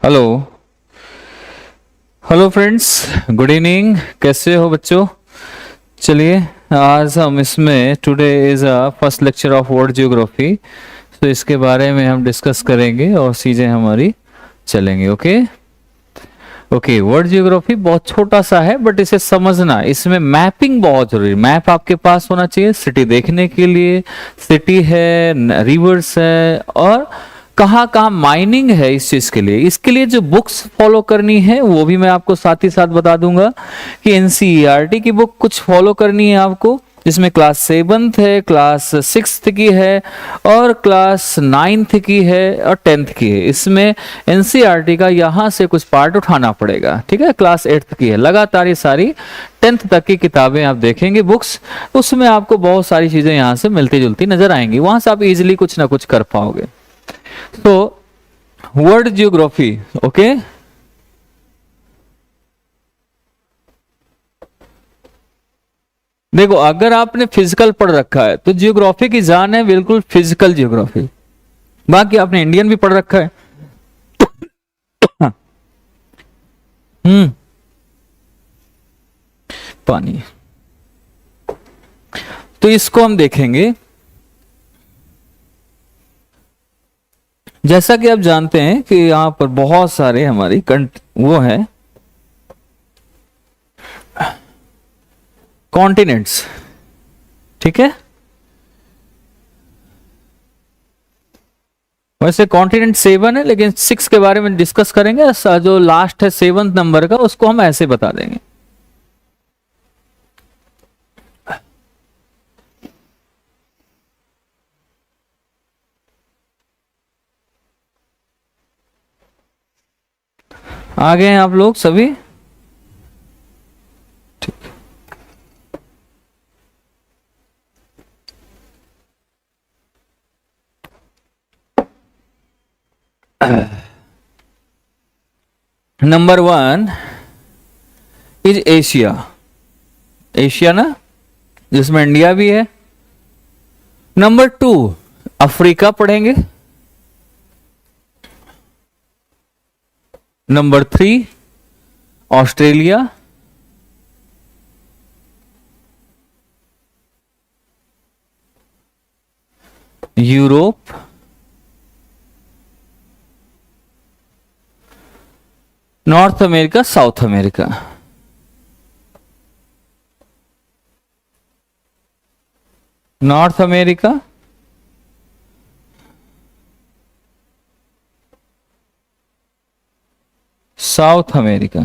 Hello. Hello friends, good evening. कैसे हो बच्चों? चलिए, आज हम इसमें today is a first lecture of world geography, तो इसके बारे में हम डिस्कस करेंगे और चीज़ें हमारी चलेंगी। Okay okay. वर्ल्ड ज्योग्राफी बहुत छोटा सा है, बट इसे समझना, इसमें मैपिंग बहुत जरूरी है। मैप आपके पास होना चाहिए सिटी देखने के लिए। सिटी है, रिवर्स है, और कहाँ कहाँ माइनिंग है इस चीज के लिए। इसके लिए जो बुक्स फॉलो करनी है वो भी मैं आपको साथ ही साथ बता दूंगा कि एनसीईआरटी की बुक कुछ फॉलो करनी है आपको, जिसमें क्लास 7th है, क्लास 6th की है, और क्लास 9th की है, और 10th की है। इसमें एनसीईआरटी का यहाँ से कुछ पार्ट उठाना पड़ेगा, ठीक है। क्लास 8th की है। लगातार ये सारी 10th तक की किताबें आप देखेंगे बुक्स, उसमें आपको बहुत सारी चीजें यहाँ से मिलती जुलती नजर आएंगी। वहां से आप इजिली कुछ ना कुछ कर पाओगे। तो वर्ल्ड ज्योग्राफी, ओके। देखो, अगर आपने फिजिकल पढ़ रखा है तो ज्योग्राफी की जान है बिल्कुल फिजिकल ज्योग्राफी। बाकी आपने इंडियन भी पढ़ रखा है। पानी, तो इसको हम देखेंगे। जैसा कि आप जानते हैं कि यहां पर बहुत सारे हमारी वो है कॉन्टिनेंट्स, ठीक है। वैसे कॉन्टिनेंट 7 है, लेकिन 6 के बारे में डिस्कस करेंगे। जो लास्ट है 7th नंबर का, उसको हम ऐसे बता देंगे। आगे हैं आप लोग सभी? Number 1 is Asia. एशिया ना, जिसमें इंडिया भी है। नंबर 2 अफ्रीका पढ़ेंगे। Number 3 Australia. Europe. North America, south America. North America, south America,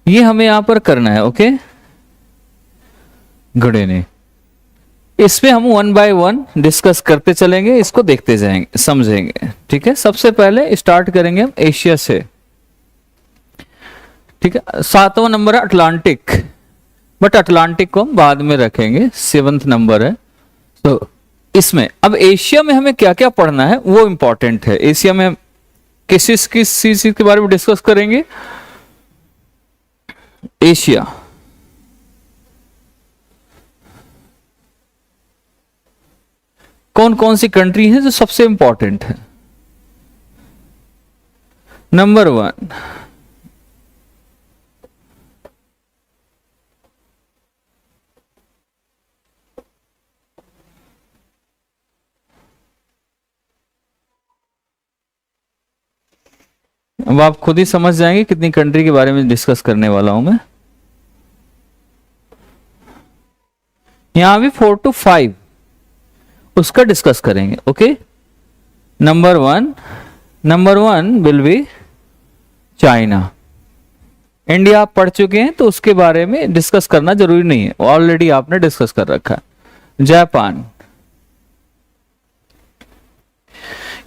ये हमें यहां पर करना है। Okay, good evening. इस पे हम 1 बाय 1 डिस्कस करते चलेंगे, इसको देखते जाएंगे, समझेंगे, ठीक है। सबसे पहले स्टार्ट करेंगे हम एशिया से, ठीक है। 7वां नंबर है अटलांटिक, बट अटलांटिक को हम बाद में रखेंगे, 7th नंबर है। तो इसमें अब एशिया में हमें क्या क्या पढ़ना है वो इंपॉर्टेंट है। एशिया में किस चीज के बारे में डिस्कस करेंगे? एशिया, कौन कौन सी कंट्री है जो सबसे इंपॉर्टेंट है? नंबर 1 अब आप खुद ही समझ जाएंगे कितनी कंट्री के बारे में डिस्कस करने वाला हूं मैं। यहां भी 4 to 5 उसका डिस्कस करेंगे। Okay, number 1 will be China. India आप पढ़ चुके हैं तो उसके बारे में डिस्कस करना जरूरी नहीं है, ऑलरेडी आपने डिस्कस कर रखा है। जापान,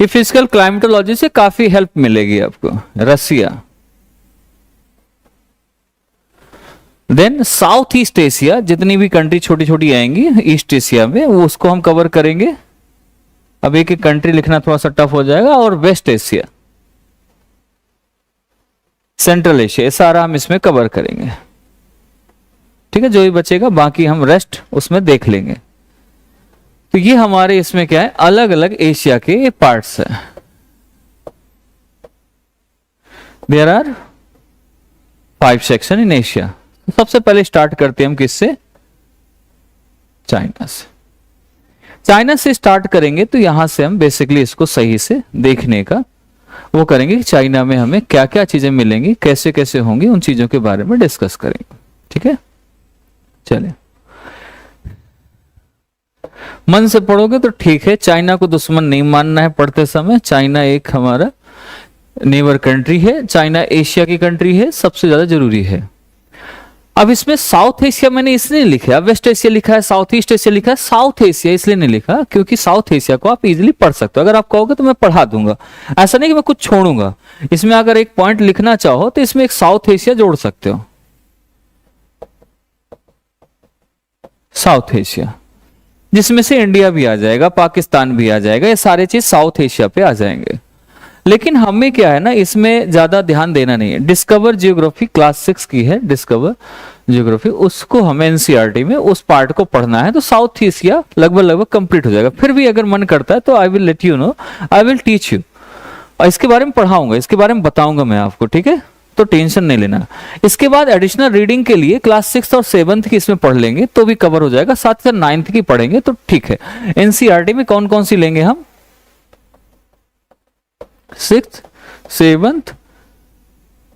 ये फिजिकल क्लाइमेटोलॉजी से काफी हेल्प मिलेगी आपको। रसिया, देन साउथ ईस्ट एशिया, जितनी भी कंट्री छोटी छोटी आएंगी ईस्ट एशिया में, वो उसको हम कवर करेंगे। अब एक एक कंट्री लिखना थोड़ा सा टफ हो जाएगा। और वेस्ट एशिया, सेंट्रल एशिया, ये सारा हम इसमें कवर करेंगे, ठीक है। जो भी बचेगा बाकी हम रेस्ट उसमें देख लेंगे। तो ये हमारे इसमें क्या है, अलग अलग एशिया के पार्ट्स है। There are 5 section in Asia. सबसे पहले स्टार्ट करते हैं हम किससे? चाइना से। चाइना से स्टार्ट करेंगे तो यहां से हम बेसिकली इसको सही से देखने का वो करेंगे कि चाइना में हमें क्या क्या चीजें मिलेंगी, कैसे कैसे होंगी, उन चीजों के बारे में डिस्कस करेंगे। ठीक है, चलिए। मन से पढ़ोगे तो ठीक है, चाइना को दुश्मन नहीं मानना है पढ़ते समय। चाइना एक हमारा नेबर कंट्री है, चाइना एशिया की कंट्री है, सबसे ज्यादा जरूरी है। अब इसमें साउथ एशिया मैंने इसलिए लिखा है, वेस्ट एशिया लिखा है, साउथ ईस्ट एशिया लिखा है, साउथ एशिया इसलिए नहीं लिखा क्योंकि साउथ एशिया को आप इजीली पढ़ सकते हो। अगर आप कहोगे तो मैं पढ़ा दूंगा, ऐसा नहीं कि मैं कुछ छोड़ूंगा। इसमें अगर एक पॉइंट लिखना चाहो तो इसमें एक साउथ एशिया जोड़ सकते हो, साउथ एशिया, जिसमें से इंडिया भी आ जाएगा, पाकिस्तान भी आ जाएगा, ये सारे चीज साउथ एशिया पे आ जाएंगे। लेकिन हमें क्या है ना, इसमें ज्यादा ध्यान देना नहीं है। डिस्कवर जियोग्राफी क्लास 6 की है, डिस्कवर जियोग्राफी, उसको हमें एनसीईआरटी में उस पार्ट को पढ़ना है, तो साउथ एशिया लगभग कंप्लीट हो जाएगा। फिर भी अगर मन करता है तो I will let you know, I will teach you, और इसके बारे में पढ़ाऊंगा, इसके बारे में बताऊंगा मैं आपको। ठीक है, तो टेंशन नहीं लेना। इसके बाद एडिशनल रीडिंग के लिए क्लास 6 और 7th की इसमें पढ़ लेंगे तो भी कवर हो जाएगा, साथ ही साथ 9th की पढ़ेंगे तो ठीक है। एनसीईआरटी में कौन कौन सी लेंगे हम? 6th, 7th,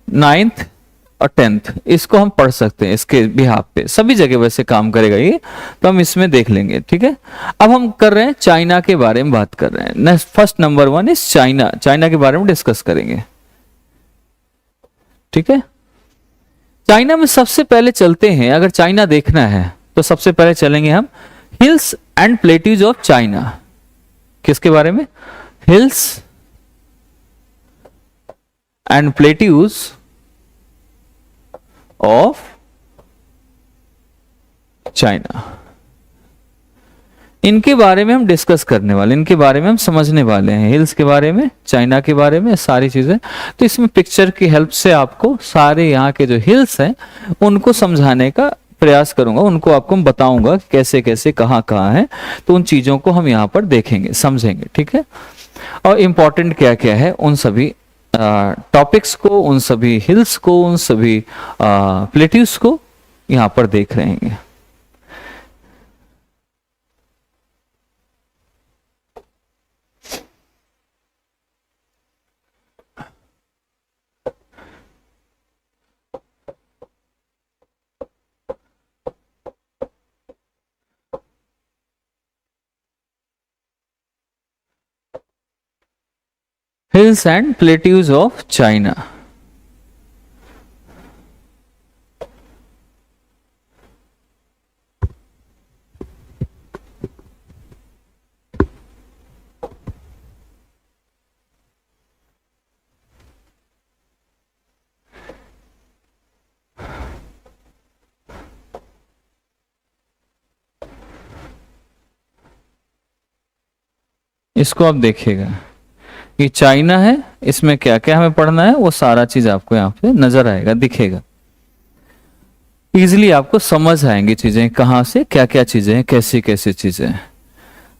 9th और 10th, इसको हम पढ़ सकते हैं। इसके बिहाफ पे सभी जगह वैसे काम करेगा ये, तो हम इसमें देख लेंगे। ठीक है, अब हम कर रहे हैं चाइना के बारे में बात कर रहे हैं। First number 1 is China, China के बारे में डिस्कस करेंगे। ठीक है, चाइना में सबसे पहले चलते हैं, अगर चाइना देखना है तो सबसे पहले चलेंगे हम hills and plateaus of China. किसके बारे में? Hills and plateaus of China, इनके बारे में हम डिस्कस करने वाले, इनके बारे में हम समझने वाले हैं। हिल्स के बारे में, चाइना के बारे में, सारी चीजें। तो इसमें पिक्चर की हेल्प से आपको सारे यहाँ के जो हिल्स हैं उनको समझाने का प्रयास करूंगा, उनको आपको बताऊंगा कैसे कैसे कहाँ कहाँ है, तो उन चीजों को हम यहाँ पर देखेंगे, समझेंगे। ठीक है, और इंपॉर्टेंट क्या क्या है उन सभी टॉपिक्स को, उन सभी हिल्स को, उन सभी प्लेट्यूज को यहां पर देख रहे हैं। Hills and plateaus of China. इसको आप देखिएगा, ये चाइना है, इसमें क्या क्या हमें पढ़ना है वो सारा चीज आपको यहाँ पे नजर आएगा, दिखेगा। इजीली आपको समझ आएंगी चीजें, कहाँ से क्या क्या चीजें हैं, कैसी कैसी चीजें हैं।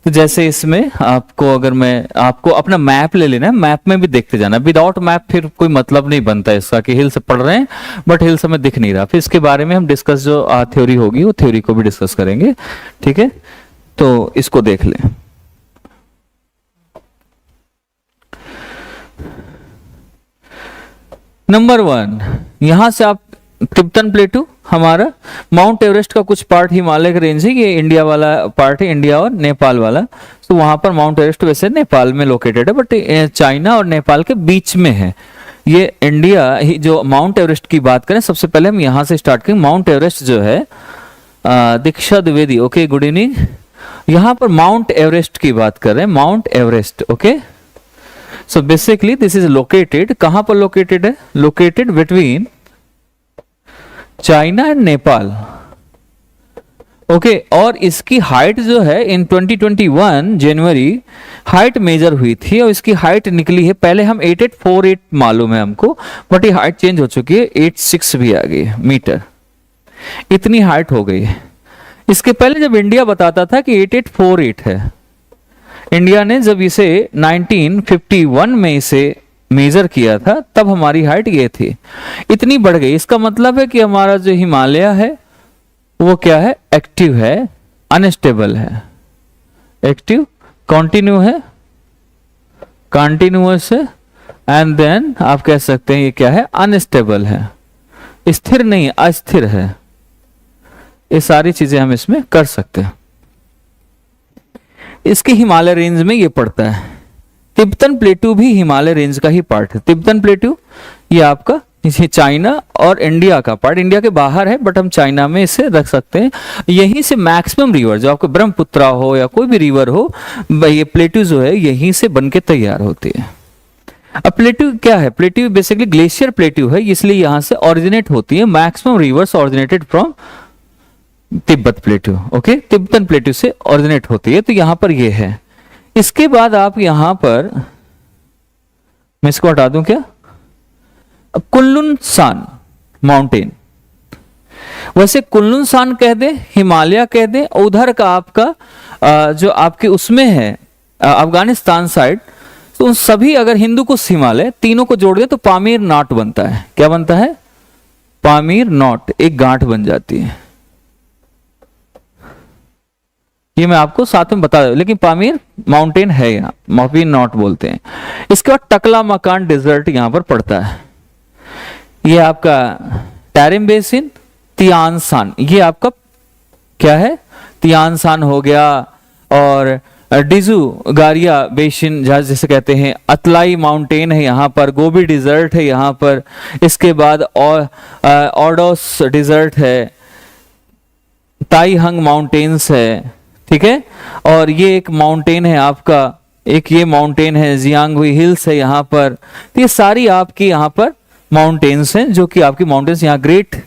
तो जैसे इसमें आपको, अगर मैं आपको अपना मैप ले लेना है, मैप में भी देखते जाना। विदाउट मैप फिर कोई मतलब नहीं बनता इसका कि हिल्स पढ़ रहे हैं बट हिल्स हमें दिख नहीं रहा। फिर इसके बारे में हम डिस्कस, जो थ्योरी होगी वो थ्योरी को भी डिस्कस करेंगे। ठीक है, तो इसको देख लें। नंबर 1, यहां से आप तिब्बतन प्लेटू, हमारा माउंट एवरेस्ट का कुछ पार्ट हिमालय का रेंज है, ये इंडिया वाला पार्ट है, इंडिया और नेपाल वाला। तो वहां पर माउंट एवरेस्ट वैसे नेपाल में लोकेटेड है, बट चाइना और नेपाल के बीच में है। ये इंडिया ही, जो माउंट एवरेस्ट की बात करें, सबसे पहले हम यहां से स्टार्ट करें। माउंट एवरेस्ट जो है, दीक्षा द्विवेदी, ओके, गुड इवनिंग। यहां पर माउंट एवरेस्ट की बात कर रहे हैं, mount Everest, okay. So basically this is located, कहां पर located है? Located between China and Nepal, okay. और इसकी हाइट जो है इन 2021 जनवरी हाइट मेजर हुई थी और इसकी हाइट निकली है, पहले हम 8848 मालूम है हमको, बट ये हाइट चेंज हो चुकी है, 86 भी आ गई है मीटर, इतनी हाइट हो गई है। इसके पहले जब इंडिया बताता था कि 8848 है, इंडिया ने जब इसे 1951 में इसे मेजर किया था तब हमारी हाइट ये थी, इतनी बढ़ गई। इसका मतलब है कि हमारा जो हिमालय है वो क्या है, एक्टिव है, अनस्टेबल है। एक्टिव कॉन्टिन्यू है, कॉन्टिन्यूअस है, एंड देन आप कह सकते हैं ये क्या है, अनस्टेबल है, स्थिर नहीं, अस्थिर है। ये सारी चीजें हम इसमें कर सकते हैं। इसके हिमालय रेंज में ये पड़ता है। तिब्बतन प्लेटू भी हिमालय रेंज का ही पार्ट है। तिब्बतन प्लेटू ये आपका ये चाइना और इंडिया का पार्ट, इंडिया के बाहर है बट हम चाइना में इसे रख सकते हैं। यहीं से मैक्सिमम रिवर जो आपको ब्रह्मपुत्रा हो या कोई भी रिवर हो, ये प्लेटू जो है यहीं से बन के तैयार होती है। अब प्लेटू क्या है, प्लेटू बेसिकली ग्लेशियर प्लेटू है, इसलिए यहां से ऑरिजिनेट होती है। Maximum reverse originated from Tibet प्लेटू। Okay, Tibetan प्लेटू से ऑरिजिनेट होती है, तो यहां पर ये है। इसके बाद आप यहां पर, मैं इसको हटा दूं क्या, कुनलुन सान माउंटेन, वैसे कुनलुन सान कह दे, हिमालय कह दे, उधर का आपका जो आपके उसमें है अफगानिस्तान साइड, तो उन सभी अगर हिंदू कुश हिमालय तीनों को जोड़ दे तो पामीर नॉट बनता है। क्या बनता है, पामीर नॉट, एक गांठ बन जाती है। ये मैं आपको साथ में बता दूं, लेकिन पामीर माउंटेन है यहाँ, पामीर नॉट बोलते हैं। इसके बाद टकला मकान डेजर्ट यहां पर पड़ता है। ये आपका टैरिम बेसिन, तियानसान, ये आपका क्या है, तियानसान हो गया, और डिजू गारिया बेसिन जैसे कहते हैं, अतलाई माउंटेन है यहाँ पर, गोबी डिजर्ट है यहाँ पर, इसके बाद ऑर्डोस डिजर्ट है, ताईहंग माउंटेन्स है, ठीक है। और ये एक माउंटेन है आपका, एक ये माउंटेन है, जियांगहुई हिल्स है यहाँ पर। तो ये सारी आपकी यहाँ पर माउंटेन्स हैं, जो कि आपकी माउंटेन्स, यहाँ ग्रेट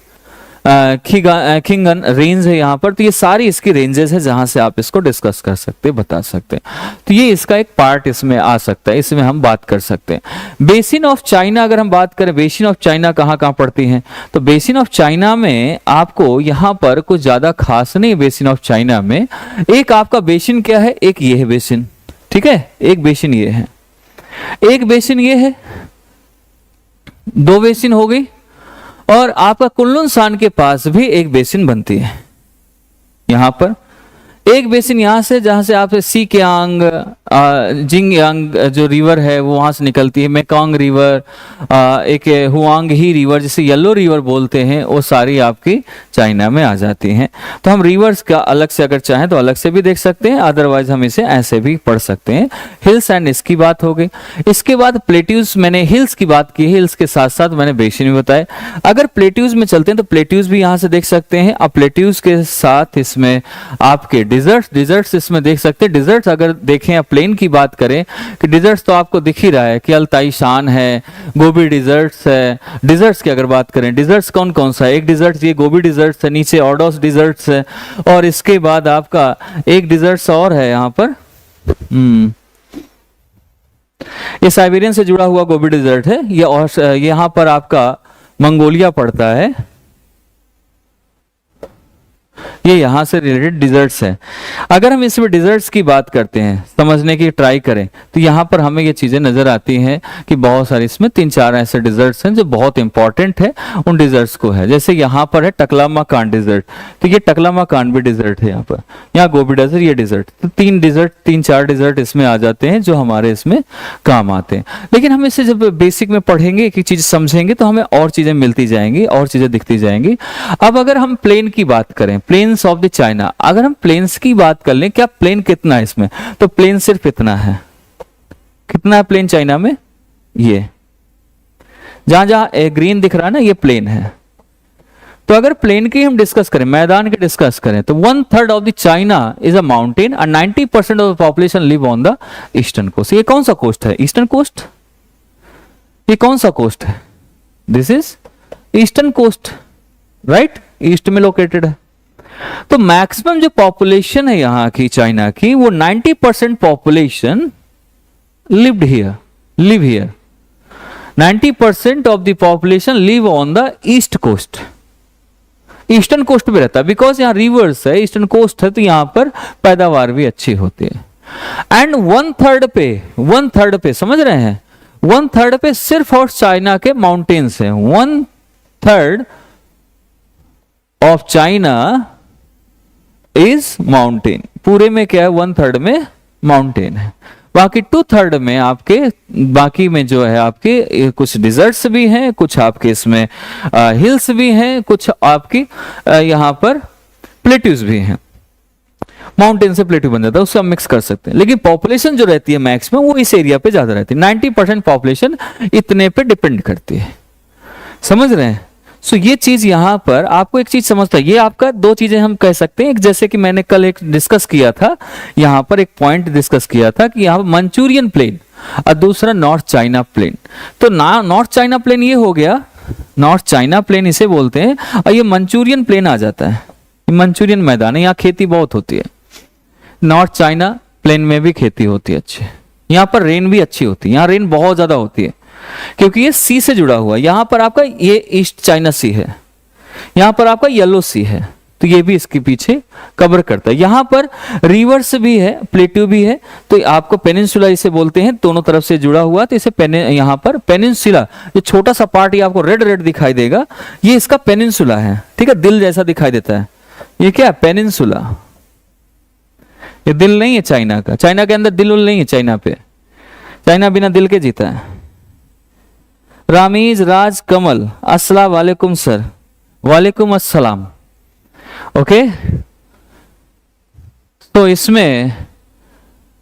खिंगन रेंज है यहाँ पर। तो ये सारी इसकी रेंजेस है जहां से आप इसको डिस्कस कर सकते हैं, बता सकते हैं। तो ये इसका एक पार्ट इसमें आ सकता है, इसमें हम बात कर सकते हैं। बेसिन ऑफ चाइना अगर हम बात करें, बेसिन ऑफ चाइना कहाँ कहाँ पड़ती हैं, तो बेसिन ऑफ चाइना में आपको यहाँ पर कुछ ज्यादा खास नहीं है। बेसिन ऑफ चाइना में एक आपका बेसिन क्या है, एक ये है बेसिन, ठीक है, एक बेसिन ये है, एक बेसिन ये है, दो बेसिन हो गई। और आपका कुनलुन सान के पास भी एक बेसिन बनती है, यहां पर एक बेसिन यहां से, जहां से आप सीकियांग जिंगयांग जो रिवर है वो वहां से निकलती है, मेकांग रिवर, एक हुआंग ही रिवर जिसे येलो रिवर बोलते हैं, वो सारी आपकी चाइना में आ जाती हैं। तो हम रिवर्स का अलग से अगर चाहें तो अलग से भी देख सकते हैं, अदरवाइज हम इसे ऐसे भी पढ़ सकते हैं। हिल्स एंड इसकी बात हो गई। इसके बाद प्लेट्यूज, मैंने हिल्स की बात की, हिल्स के साथ साथ मैंने बेसिन भी बताए। अगर प्लेट्यूज में चलते हैं तो प्लेट्यूज भी यहां से देख सकते हैं। अब प्लेट्यूज के साथ इसमें आपके डिजर्ट्स इसमें देख सकते हैं। डिजर्ट्स अगर देखें या प्लेन की बात करें कि डिजर्ट्स तो आपको दिख ही रहा है कि अल्ताई शान है, गोबी डिजर्ट्स है। डिजर्ट्स की अगर बात करें, डिजर्ट्स कौन कौन सा है, एक डिजर्ट ये गोबी डिजर्ट्स है, नीचे ऑर्डोस डिजर्ट्स है, और इसके बाद आपका एक डिजर्ट्स और है यहाँ पर, ये साइबेरियन से जुड़ा हुआ गोबी डिजर्ट है ये, और यहाँ पर आपका मंगोलिया पड़ता है, ये यहां से रिलेटेड डिजर्ट्स है। अगर हम इसमें डिजर्ट्स की बात करते हैं, समझने की ट्राई करें, तो यहां पर हमें ये चीजें नजर आती हैं कि बहुत सारे इसमें 3-4 ऐसे डिजर्ट्स हैं जो बहुत इंपॉर्टेंट है, उन डिजर्ट्स को है। जैसे यहां पर है टकलामाकान डिजर्ट, तो ये टकलामाकान भी डिजर्ट है यहाँ पर, यहाँ गोबी डेजर्ट, ये डिजर्ट, तो 3-4 डिजर्ट इसमें आ जाते हैं जो हमारे इसमें काम आते हैं। लेकिन हम इसे जब बेसिक में पढ़ेंगे, एक चीज समझेंगे, तो हमें और चीजें मिलती जाएंगी, और चीजें दिखती जाएंगी। अब अगर हम प्लेन की बात करें, प्लेन्स ऑफ द चाइना, अगर हम प्लेन्स की बात कर लें, क्या प्लेन कितना है इसमें, तो प्लेन सिर्फ इतना है। कितना है प्लेन चाइना में, ये जहां जहां ग्रीन दिख रहा है ना, ये प्लेन है। तो अगर प्लेन की हम डिस्कस करें, मैदान की डिस्कस करें, तो 1/3 of the China is a mountain and 90% of the population live on the eastern coast. ये कौन सा कोस्ट है, ईस्टर्न कोस्ट, ये कौन सा कोस्ट है, this is eastern coast, right, east में लोकेटेड है। तो मैक्सिमम जो पॉपुलेशन है यहां की चाइना की, वो 90% population lived here, live here. 90% of the population live on the east coast, eastern coast पे रहता है, बिकॉज यहां रिवर्स है, ईस्टर्न कोस्ट है, तो यहां पर पैदावार भी अच्छी होती है। एंड 1/3 पे समझ रहे हैं, 1/3 पे सिर्फ और चाइना के माउंटेन्स हैं। 1/3 ऑफ चाइना इज माउंटेन। पूरे में क्या है, 1/3 में माउंटेन है। बाकी 2/3 में आपके, बाकी में जो है आपके कुछ डिजर्ट्स भी हैं, कुछ आपके इसमें हिल्स भी हैं, कुछ आपकी यहाँ पर प्लेट्यूज भी हैं। माउंटेन से प्लेट्यू बन जाता है, उससे हम मिक्स कर सकते हैं। लेकिन पॉपुलेशन जो रहती है मैक्सिमम वो इस एरिया पे ज्यादा रहती है। 90% पॉपुलेशन इतने पे डिपेंड करती है। समझ रहे हैं? सो ये चीज यहां पर आपको एक चीज समझता है। ये आपका दो चीजें हम कह सकते हैं। एक जैसे कि मैंने कल एक डिस्कस किया था, यहां पर एक पॉइंट डिस्कस किया था कि यहां मंचूरियन प्लेन और दूसरा नॉर्थ चाइना प्लेन। तो नॉर्थ चाइना प्लेन ये हो गया, नॉर्थ चाइना प्लेन इसे बोलते हैं, और ये मंचूरियन प्लेन आ जाता है। मंचूरियन मैदान है, यहाँ खेती बहुत होती है। नॉर्थ चाइना प्लेन में भी खेती होती है अच्छी। यहाँ पर रेन भी अच्छी होती है, यहाँ रेन बहुत ज्यादा होती है क्योंकि ये सी से जुड़ा हुआ है। यहाँ पर आपका ये ईस्ट चाइना सी है, यहाँ पर आपका येलो सी है, तो ये भी इसके पीछे कवर करता है। यहाँ पर रिवर्स भी है, प्लेट्यू भी है, तो आपको पेनिनसुला इसे बोलते हैं, दोनों तरफ से जुड़ा हुआ। तो इसे यहाँ पर पेनिनसुला, जो छोटा सा पार्ट ये आपको रेड रेड दिखाई देगा, ये इसका पेनिनसुला है। ठीक है, दिल जैसा दिखाई देता है, ये क्या है, पेनिनसुला। ये दिल नहीं है चाइना का, चाइना के अंदर दिल नहीं है। चाइना पे, चाइना बिना दिल के जीता है। रामीज राज कमल, अस्सलाम वालेकुम सर। वालेकुम अस्सलाम। ओके, तो इसमें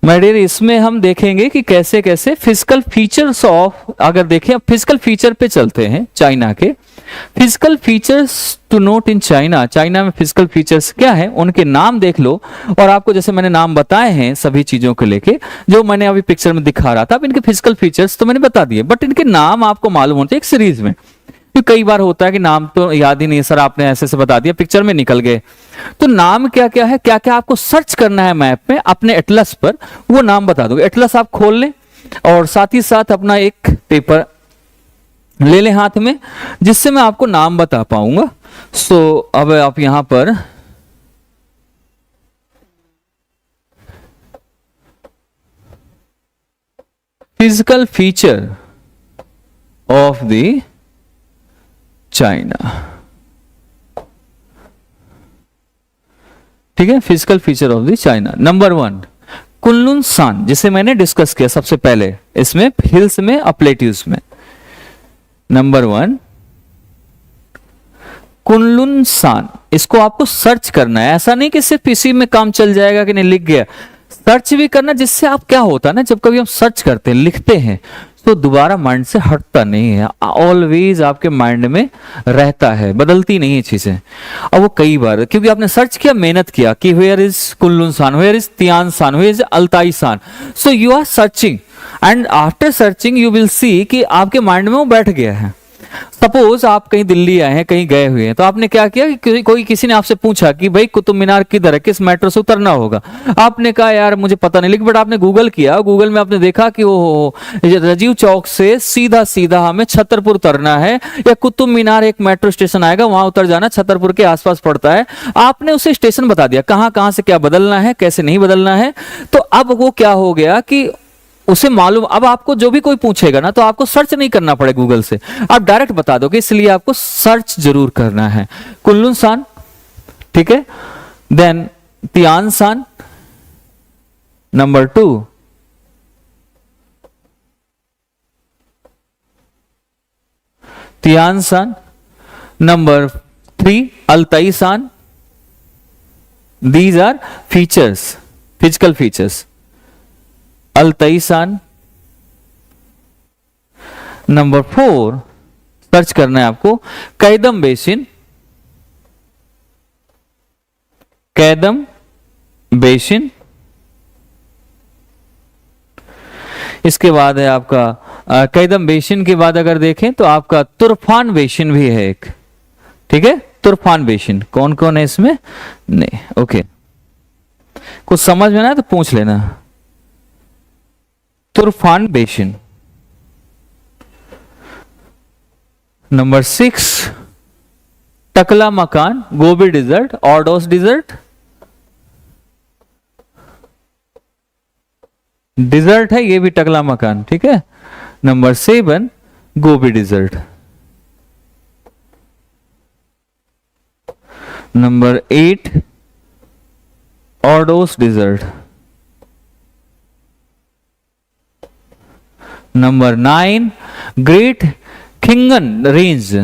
माय डियर, इसमें हम देखेंगे कि कैसे कैसे फिजिकल फीचर्स ऑफ, अगर देखें अब फिजिकल फीचर पे चलते हैं चाइना के। Physical features to note in China, China में फिजिकल फीचर्स क्या है, उनके नाम देख लो। और आपको जैसे मैंने नाम बताए हैं सभी चीजों को लेके, जो मैंने अभी पिक्चर में दिखा रहा था, अब इनके फिजिकल फीचर्स तो मैंने बता दिए, बट इनके नाम आपको मालूम होते हैं एक सीरीज में। कई बार होता है कि नाम तो याद ही नहीं, सर आपने ऐसे से बता दिया, पिक्चर में निकल गए। तो नाम क्या क्या है, क्या क्या आपको सर्च करना है मैप में अपने एटलस पर, वो नाम बता दोगे। एटलस आप खोल लें और साथ ही साथ अपना एक पेपर ले लें हाथ में, जिससे मैं आपको नाम बता पाऊंगा। सो अब आप यहां पर physical feature of the China, ठीक है, physical feature of the China. Number 1 Kunlun सान, जिसे मैंने डिस्कस किया सबसे पहले, इसमें हिल्स में और प्लेट्यूज में। नंबर 1 कुनलुन सान, इसको आपको सर्च करना है। ऐसा नहीं कि सिर्फ पीसी में काम चल जाएगा कि नहीं, लिख गया, सर्च भी करना, जिससे आप क्या होता है ना, जब कभी हम सर्च करते हैं, लिखते हैं, तो दोबारा माइंड से हटता नहीं है, ऑलवेज आपके माइंड में रहता है, बदलती नहीं है चीजें। और वो कई बार, क्योंकि आपने सर्च किया, मेहनत किया कि where is Kunlun Shan, where is Tian Shan, where is Altai Shan, so you are searching and after searching you will see कि आपके माइंड में वो बैठ गया है। सपोज आप कहीं दिल्ली आए हैं, कहीं गए हुए हैं, तो आपने क्या किया कि कोई किसी ने आपसे पूछा कि भाई कुतुब मीनार किधर है, किस मेट्रो से उतरना होगा। आपने कहा यार मुझे पता नहीं, लेकिन बट आपने गूगल किया, गूगल में आपने देखा कि वो राजीव चौक से सीधा सीधा हमें छतरपुर उतरना है, या कुतुब मीनार एक मेट्रो स्टेशन आएगा वहां उतर जाना, छतरपुर के आसपास पड़ता है। आपने उसे स्टेशन बता दिया, कहां कहां से क्या बदलना है, कैसे नहीं बदलना है। तो अब वो क्या हो गया कि उसे मालूम, अब आपको जो भी कोई पूछेगा ना, तो आपको सर्च नहीं करना पड़े गूगल से, आप डायरेक्ट बता दोगे, इसलिए आपको सर्च जरूर करना है। कुनलुन सान, ठीक है, then Tian Shan, number 2 Tian Shan, number 3 Altai Shan. These are features, physical features. Altai Shan. Number 4 search करना है आपको कैदम बेसिन, कैदम बेसिन। इसके बाद है आपका कैदम बेसिन के बाद अगर देखें तो आपका तुर्फान बेसिन भी है एक, ठीक है, तुर्फान बेसिन। कौन कौन है इसमें, नहीं, ओके, कुछ समझ में ना तो पूछ लेना। तुर्फान basin. Number 6 Taklamakan, Gobi desert, Ordos desert, desert है ये भी टकला मकान, ठीक है। Number 7 Gobi desert, number 8 Ordos desert, number 9 great Khingan range,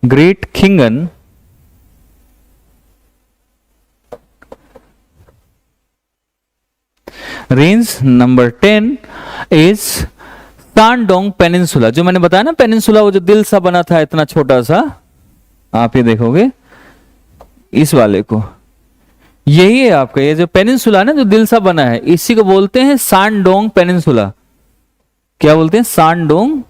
great Khingan range, number 10 is Shandong peninsula, जो मैंने बताया ना पेनिनसुला, वो जो दिल सा बना था इतना छोटा सा, आप ये देखोगे इस वाले को, यही है आपका ये जो पेनिनसुला ना जो दिल सा बना है, इसी को बोलते हैं सांडोंग पेनिनसुला। क्या बोलते हैं? सांडोंग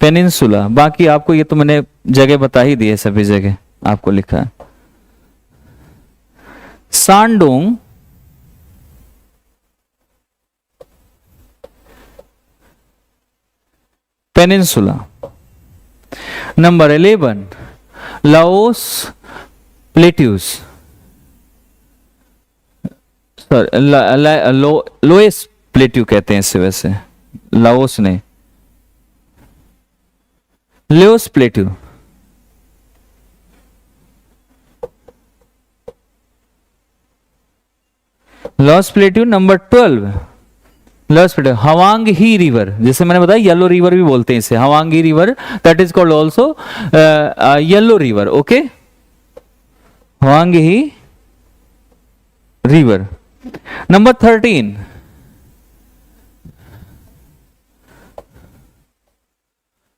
पेनिनसुला। बाकी आपको ये तो मैंने जगह बता ही दी है, सभी जगह आपको लिखा है Shandong peninsula. Number 11 Laos plateaus, sorry loess plateau कहते हैं इसे, वैसे लाओस नहीं, loess plateau. Loess plateau. Number 12 loess plateau Hwang He river, जैसे मैंने बताया येलो रिवर भी बोलते हैं इसे, Hwang He river, that is called also yellow river. Okay, Hwang He river. Number 13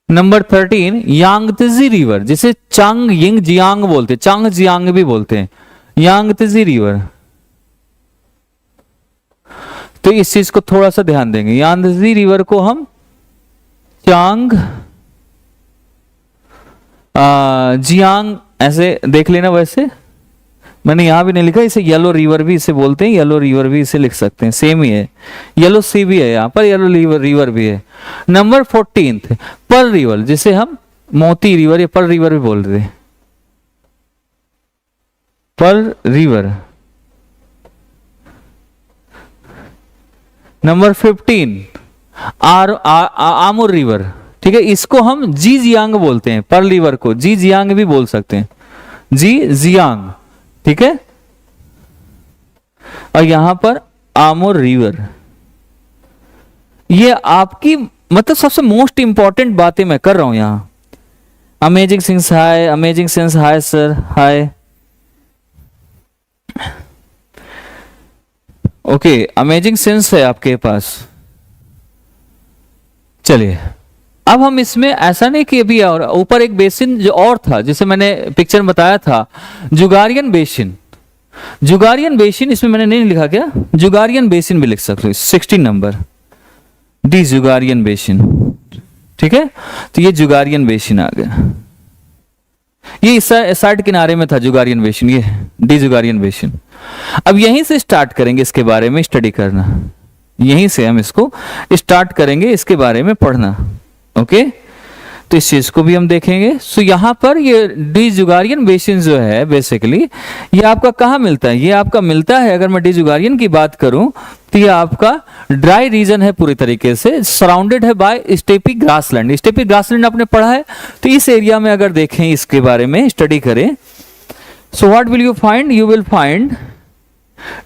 number 13 Yangtze river, जिसे चांग यिंग जियांग बोलते हैं, चांग जियांग भी बोलते हैं, यांगत्जी रिवर। तो इस चीज को थोड़ा सा ध्यान देंगे, यांगत्जी रिवर को हम चांग जियांग ऐसे देख लेना। वैसे मैंने यहां भी नहीं लिखा, इसे येलो रिवर भी इसे बोलते हैं, येलो रिवर भी इसे लिख सकते हैं, सेम ही है, येलो सी भी है यहां पर, येलो रिवर भी है। नंबर 14 पर्ल रिवर, जिसे हम मोती रिवर या पर्ल रिवर भी बोलते हैं, पर्ल रिवर। नंबर 15 आमुर रिवर, ठीक है, इसको हम जी जियांग बोलते हैं, पर्ल रिवर को जी जियांग भी बोल सकते हैं, जी जियांग, ठीक है। और यहां पर आमुर रिवर, ये आपकी मतलब सबसे मोस्ट इंपॉर्टेंट बातें मैं कर रहा हूं यहां। अमेजिंग सिंस हाय, अमेजिंग सिंस हाय सर, हाय। ओके, अमेजिंग सेंस है आपके पास। चलिए, अब हम इसमें ऐसा नहीं कि अभी और ऊपर एक बेसिन जो और था, जिसे मैंने पिक्चर में बताया था, जुगारियन बेसिन। जुगारियन बेसिन इसमें मैंने नहीं लिखा, क्या जुगारियन बेसिन भी लिख सकते हो, 16 नंबर डी जुगारियन बेसिन, ठीक है। तो ये जुगारियन बेसिन आ गया, ये इस साइड किनारे में था जुगारियन बेसिन, ये डी जुगारियन बेसिन। अब यहीं से स्टार्ट करेंगे इसके बारे में स्टडी करना, यहीं से हम इसको स्टार्ट करेंगे इसके बारे में पढ़ना। ओके, तो इस चीज को भी हम देखेंगे। सो यहां पर ये डी जुगारियन बेसिन जो है बेसिकली ये आपका कहां मिलता है? ये आपका मिलता है, अगर मैं डी जुगारियन की बात करूं तो ये आपका ड्राई रीजन है, पूरी तरीके से सराउंडेड है by steppe grassland. Steppe grassland आपने पढ़ा है, तो इस एरिया में अगर देखें, इसके बारे में स्टडी करें, so what will you find? You will find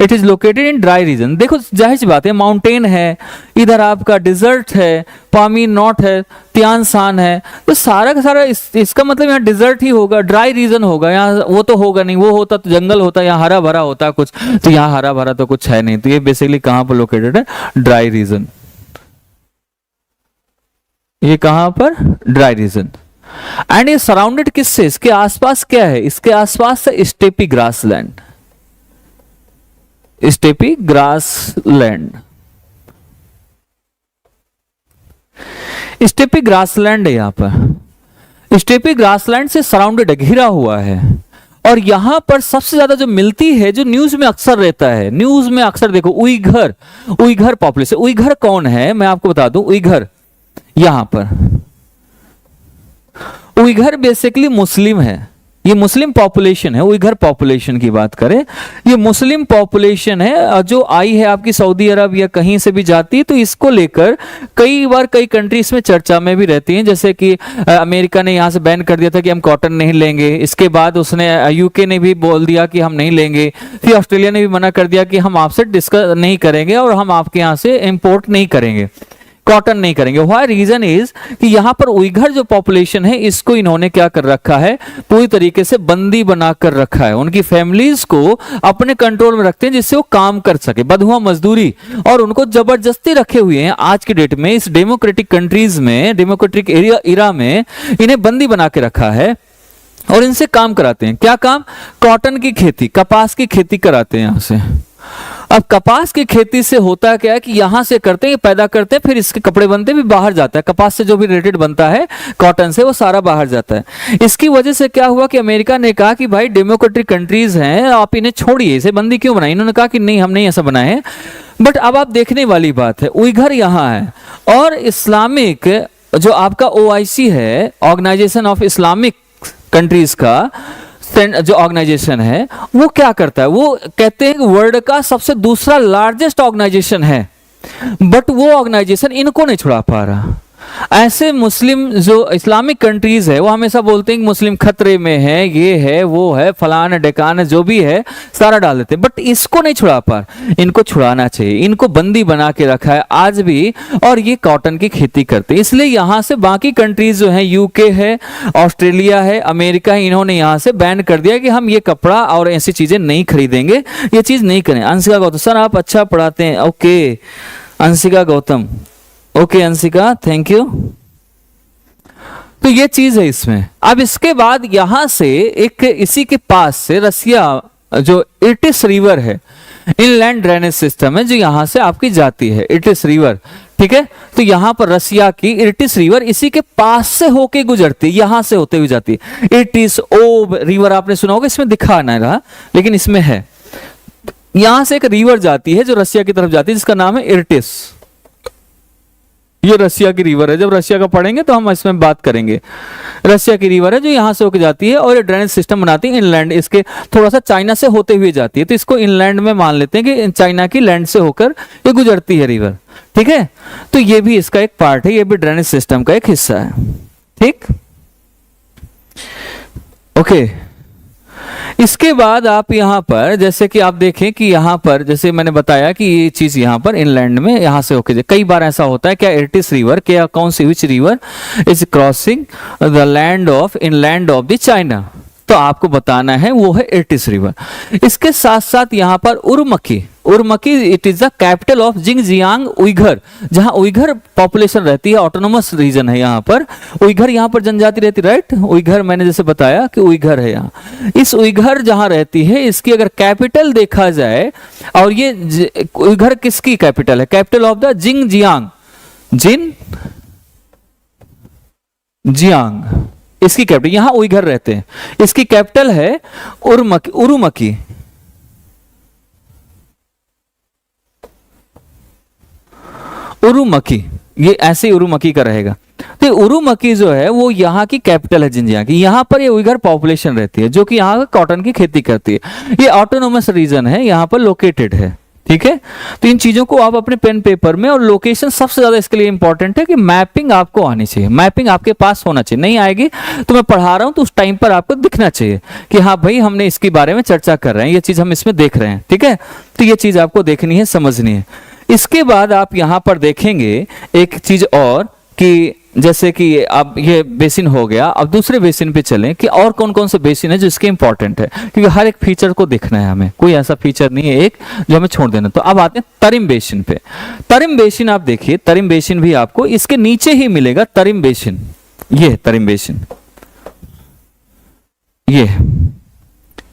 it is located in dry region. देखो जाहिर सी बात है, माउंटेन है, इधर आपका डिजर्ट है, पामी नॉट है, तियान सान है, तो सारा का सारा इसका मतलब यहाँ डिजर्ट ही होगा, ड्राई रीजन होगा। यहाँ वो तो होगा नहीं, वो होता तो जंगल होता, यहाँ हरा भरा होता कुछ, तो यहाँ हरा भरा तो कुछ है नहीं। तो ये बेसिकली कहाँ पर लोकेटेड है? Dry region. ये कहाँ पर? Dry region. एंड ये सराउंडेड किससे? इसके आसपास क्या है? इसके आसपास है steppe grassland, steppe grassland. Steppe grassland है, यहां पर स्टेपी ग्रासलैंड से सराउंडेड है, घिरा हुआ है। और यहां पर सबसे ज्यादा जो मिलती है, जो न्यूज में अक्सर रहता है, न्यूज में अक्सर देखो, उइघर, उइघर पॉपुलेशन। उइघर कौन है मैं आपको बता दूं। उइघर यहां पर, उइघर बेसिकली मुस्लिम है, ये मुस्लिम पॉपुलेशन है, उइघर पॉपुलेशन की बात करें, ये मुस्लिम पॉपुलेशन है जो आई है आपकी सऊदी अरब या कहीं से भी जाती है, तो इसको लेकर कई बार कई कंट्रीज में चर्चा में भी रहती हैं। जैसे कि अमेरिका ने यहाँ से बैन कर दिया था कि हम कॉटन नहीं लेंगे, इसके बाद उसने यूके ने भी बोल दिया कि हम नहीं लेंगे, फिर ऑस्ट्रेलिया ने भी मना कर दिया कि हम आपसे डिस्कस नहीं करेंगे और हम आपके यहाँ से इम्पोर्ट नहीं करेंगे, कॉटन नहीं करेंगे। व्हाई रीजन इज कि यहां पर उइघर जो पॉपुलेशन है इसको इन्होंने क्या कर रखा है, पूरी तरीके से बंदी बना कर रखा है, उनकी फैमिलीज को अपने कंट्रोल में रखते हैं जिससे वो काम कर सके, बंधुआ मजदूरी, और उनको जबरदस्ती रखे हुए हैं। आज की डेट में इस डेमोक्रेटिक कंट्रीज में, डेमोक्रेटिक एरिया में इन्हें बंदी बना के रखा है और इनसे काम कराते हैं। क्या काम? कॉटन की खेती, कपास की खेती कराते हैं यहां से। अब कपास की खेती से होता क्या है कि यहां से करते हैं, पैदा करते हैं, फिर इसके कपड़े बनते भी बाहर जाता है, कपास से जो भी रिलेटेड बनता है कॉटन से वो सारा बाहर जाता है। इसकी वजह से क्या हुआ कि अमेरिका ने कहा कि भाई डेमोक्रेटिक कंट्रीज हैं, आप इन्हें छोड़िए, इसे बंदी क्यों बनाई? इन्होंने कहा कि नहीं, हम नहीं ऐसा बनाए हैं। बट अब आप देखने वाली बात है, उइघर यहाँ है और इस्लामिक जो आपका OIC है, ऑर्गेनाइजेशन ऑफ इस्लामिक कंट्रीज का जो ऑर्गेनाइजेशन है, वो क्या करता है? वो कहते हैं कि वर्ल्ड का सबसे दूसरा लार्जेस्ट ऑर्गेनाइजेशन है, बट वो ऑर्गेनाइजेशन इनको नहीं छुड़ा पा रहा। ऐसे मुस्लिम जो इस्लामिक कंट्रीज है वो हमेशा बोलते हैं कि मुस्लिम खतरे में है, ये है, वो है, फलान ढकान, जो भी है सारा डाल देते हैं, बट इसको नहीं छुड़ा पा। इनको छुड़ाना चाहिए, इनको बंदी बना के रखा है आज भी, और ये कॉटन की खेती करते हैं। इसलिए यहाँ से बाकी कंट्रीज जो है, यूके है, ऑस्ट्रेलिया है, अमेरिका है, इन्होंने यहाँ से बैन कर दिया कि हम ये कपड़ा और ऐसी चीजें नहीं खरीदेंगे, ये चीज नहीं करें। अंशिका गौतम सर आप अच्छा पढ़ाते हैं, okay Anshika Gautam, okay Anshika, thank you. तो ये चीज है इसमें। अब इसके बाद यहां से एक इसी के पास से रसिया जो इटिस रिवर है, इनलैंड ड्रेनेज सिस्टम है जो यहां से आपकी जाती है, इटिस रिवर, ठीक है। तो यहां पर रसिया की इटिस रिवर इसी के पास से होके गुजरती है, यहां से होते हुए जाती है। इटिस ओब रिवर आपने सुना होगा, इसमें दिखा नहीं रहा लेकिन इसमें है। यहां से एक रिवर जाती है जो रसिया की तरफ जाती है जिसका नाम है इर्टिस। ये रसिया की रिवर है, जब रसिया का पढ़ेंगे तो हम इसमें बात करेंगे। रसिया की रिवर है जो यहां से होकर जाती है और ये ड्रेनेज सिस्टम बनाती है इनलैंड, इसके थोड़ा सा चाइना से होते हुए जाती है, तो इसको इनलैंड में मान लेते हैं कि चाइना की लैंड से होकर ये गुजरती है रिवर, ठीक है। तो ये भी इसका एक पार्ट है, ये भी ड्रेनेज सिस्टम का एक हिस्सा है, ठीक, ओके। इसके बाद आप यहाँ पर जैसे कि आप देखें कि यहाँ पर जैसे मैंने बताया कि ये चीज यहाँ पर इनलैंड में यहाँ से होके, कई बार ऐसा होता है, क्या इर्टिस रिवर, क्या कौन सी which river is crossing the land of inland of the China, तो आपको बताना है वो है इर्टिस रिवर। इसके साथ साथ यहाँ पर Urumqi, Urumqi it is the capital of Xinjiang Uyghur, जहां उइघर पॉपुलेशन रहती है, ऑटोनोमस रीजन है यहाँ पर, उइघर यहाँ पर जनजाति रहती, राइट। उइघर मैंने जैसे बताया कि उइघर है यहाँ, इस उइघर जहां रहती है इसकी अगर कैपिटल देखा जाए, और ये उइघर किसकी कैपिटल है? Capital of the Xinjiang, Jiang इसकी कैपिटल, यहां उइघर रहते हैं, इसकी कैपिटल है उर्मकी, उरुमकी, उरुमकी, ये ऐसे उरुमकी का रहेगा। तो उरुमकी जो है वो यहाँ की कैपिटल है जिंजियांग की, यहाँ पर ये उइघर पॉपुलेशन रहती है जो कि यहाँ कॉटन की खेती करती है। ये ऑटोनोमस रीजन है, यहाँ पर लोकेटेड है, ठीक है। तो इन चीजों को आप अपने पेन पेपर में, और लोकेशन सबसे ज्यादा इसके लिए इंपॉर्टेंट है कि मैपिंग आपको आनी चाहिए, मैपिंग आपके पास होना चाहिए। नहीं आएगी तो मैं पढ़ा रहा हूं तो उस टाइम पर आपको दिखना चाहिए कि हाँ भाई हमने इसके बारे में चर्चा कर रहे हैं, ये चीज हम इसमें देख रहे हैं, ठीक है। तो ये चीज आपको देखनी है, समझनी है। इसके बाद आप यहां पर देखेंगे एक चीज और कि जैसे कि अब ये बेसिन हो गया, अब दूसरे बेसिन पे चलें कि और कौन कौन से बेसिन है जो इसके इंपॉर्टेंट है, क्योंकि हर एक फीचर को देखना है हमें, कोई ऐसा फीचर नहीं है एक जो हमें छोड़ देना। तो अब आते हैं तरिम बेसिन पे। तरिम बेसिन आप देखिए, तरिम बेसिन भी आपको इसके नीचे ही मिलेगा, तरिम बेसिन, ये तरिम बेसिन, ये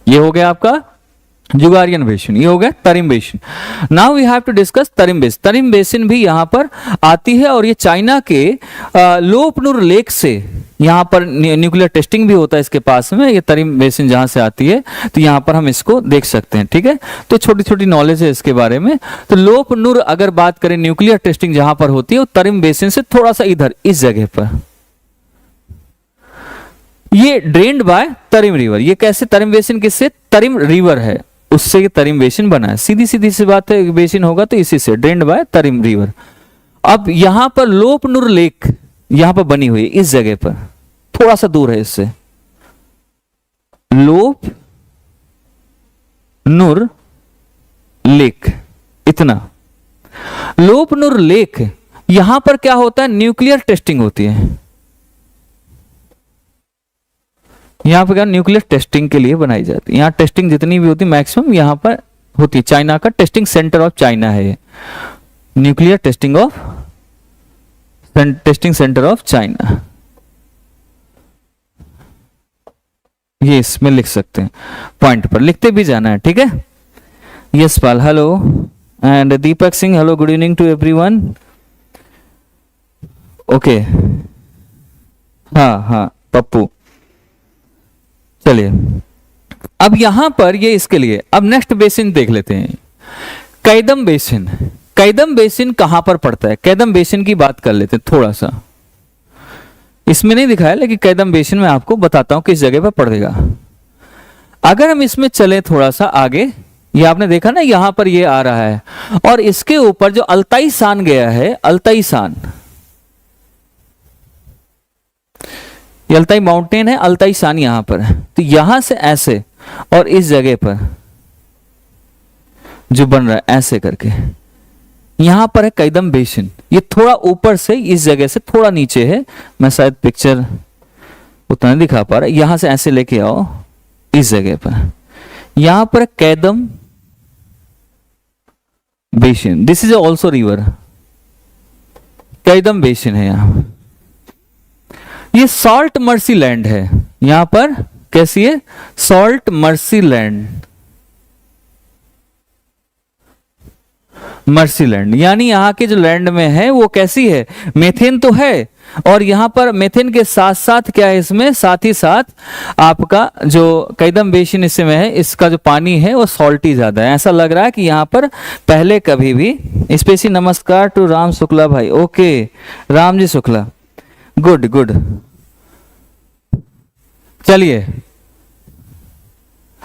हो गया आपका जुगारियन बेसिन, ये हो गया Tarim basin. Now we have to discuss Tarim basin. Tarim basin भी यहाँ पर आती है और ये चाइना के लोपनुर लेक से, यहाँ पर न्यूक्लियर टेस्टिंग भी होता है इसके पास में, ये तरिम बेसिन जहाँ से आती है, तो यहाँ पर हम इसको देख सकते हैं, ठीक है। तो छोटी छोटी नॉलेज है इसके बारे में। तो लोपनुर अगर बात करें न्यूक्लियर टेस्टिंग जहाँ पर होती है वो तरिम बेसिन से थोड़ा सा इधर इस जगह पर, ये ड्रेन्ड बाय तरिम रिवर। ये कैसे तरिम बेसिन, किससे, तरिम रिवर है उससे ये तरिम बेसिन बना है। सीधी सीधी सी बात है, बेसिन होगा तो इसी से, ड्रेन्ड बाय तरिम रिवर। अब यहां पर लोपनुर लेक यहां पर बनी हुई है, इस जगह पर थोड़ा सा दूर है इससे, लोप नूर लेक, इतना। लोपनुर लेक यहां पर क्या होता है, न्यूक्लियर टेस्टिंग होती है। यहां पर क्या, न्यूक्लियर टेस्टिंग के लिए बनाई जाती है। यहां टेस्टिंग जितनी भी होती है मैक्सिमम यहां पर होती है। चाइना का टेस्टिंग सेंटर ऑफ चाइना है ये, nuclear testing centre of China. ये इसमें लिख सकते हैं, पॉइंट पर लिखते भी जाना है, ठीक है। Yashpal, hello, and Deepak Singh, hello, good evening to everyone. Okay, हाँ पप्पू, चलिए अब यहां पर ये इसके लिए, अब नेक्स्ट बेसिन देख लेते हैं, कैदम बेसिन। कैदम बेसिन कहां पर पड़ता है, कैदम बेसिन की बात कर लेते हैं थोड़ा सा। इसमें नहीं दिखाया लेकिन कैदम बेसिन में आपको बताता हूं किस जगह पर पड़ेगा। अगर हम इसमें चले थोड़ा सा आगे, ये आपने देखा ना यहां पर ये आ रहा है, और इसके ऊपर जो अल्ताई सान गया है, अल्ताई सान, ये अल्ताई माउंटेन है, अल्ताई सान यहां पर है। तो यहां से ऐसे और इस जगह पर जो बन रहा है ऐसे करके, यहां पर है कैदम बेसिन। ये थोड़ा ऊपर से, इस जगह से थोड़ा नीचे है, मैं शायद पिक्चर उतना नहीं दिखा पा रहा। यहां से ऐसे लेके आओ इस जगह पर, यहां पर Qaidam basin, this is also river, Qaidam basin है यहां। ये सॉल्ट मर्सी लैंड है, यहां पर कैसी है, salt mercy land, mercy land, यानी यहाँ के जो लैंड में है वो कैसी है, मेथेन तो है, और यहाँ पर मेथेन के साथ साथ क्या है, इसमें साथ ही साथ आपका जो कैदम बेसिन इसमें है, इसका जो पानी है वो सॉल्टी ज्यादा है। ऐसा लग रहा है कि यहाँ पर पहले कभी भी, स्पेशली नमस्कार टू राम शुक्ला भाई, okay Ram ji Shukla, good good. चलिए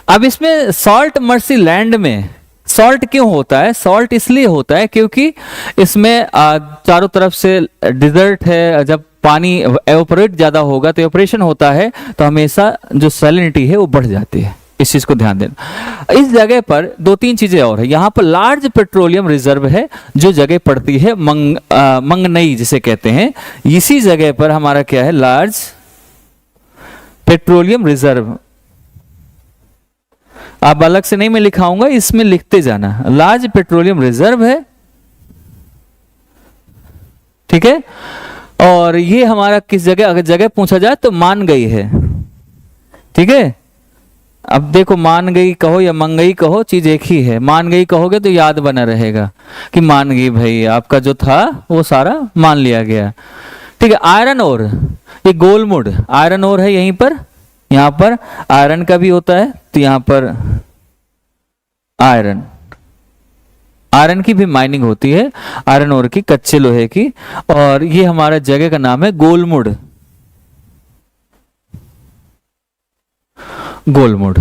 अब इसमें सॉल्ट मर्सी लैंड में सॉल्ट क्यों होता है, सॉल्ट इसलिए होता है क्योंकि इसमें चारों तरफ से डिजर्ट है। जब पानी एवोपरेट ज्यादा होगा तो एवोपरेशन होता है तो हमेशा जो सैलिनिटी है वो बढ़ जाती है, इस चीज को ध्यान देना। इस जगह पर दो तीन चीजें और है, यहाँ पर लार्ज पेट्रोलियम रिजर्व है जो जगह पड़ती है मंगनई जिसे कहते हैं। इसी जगह पर हमारा क्या है, लार्ज पेट्रोलियम रिजर्व, आप अलग से नहीं मैं लिखाऊंगा, इसमें लिखते जाना, लार्ज पेट्रोलियम रिजर्व है, ठीक है। और ये हमारा किस जगह, अगर जगह पूछा जाए तो मान गई है, ठीक है। अब देखो मान गई कहो या मंगई कहो, चीज एक ही है। मान गई कहोगे तो याद बना रहेगा कि मान गई भाई, आपका जो था वो सारा मान लिया गया, ठीक है। आयरन ओर, ये गोलमुड आयरन ओर है यहीं पर, यहां पर आयरन का भी होता है, तो यहां पर आयरन, आयरन की भी माइनिंग होती है, आयरन ओर की, कच्चे लोहे की। और ये हमारा जगह का नाम है गोलमुड, गोलमुड।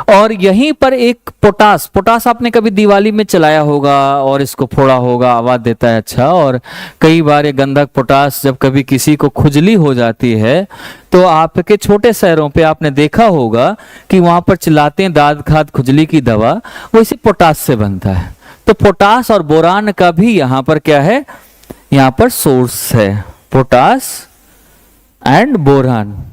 और यहीं पर एक पोटास, पोटास आपने कभी दिवाली में चलाया होगा और इसको फोड़ा होगा, आवाज देता है अच्छा। और कई बार ये गंधक पोटास जब कभी किसी को खुजली हो जाती है तो आपके छोटे शहरों पे आपने देखा होगा कि वहां पर चिल्लाते हैं दाद खाद खुजली की दवा, वो इसी पोटास से बनता है। तो पोटास और बोरान का भी यहाँ पर क्या है, यहाँ पर सोर्स है, पोटास एंड बोरान,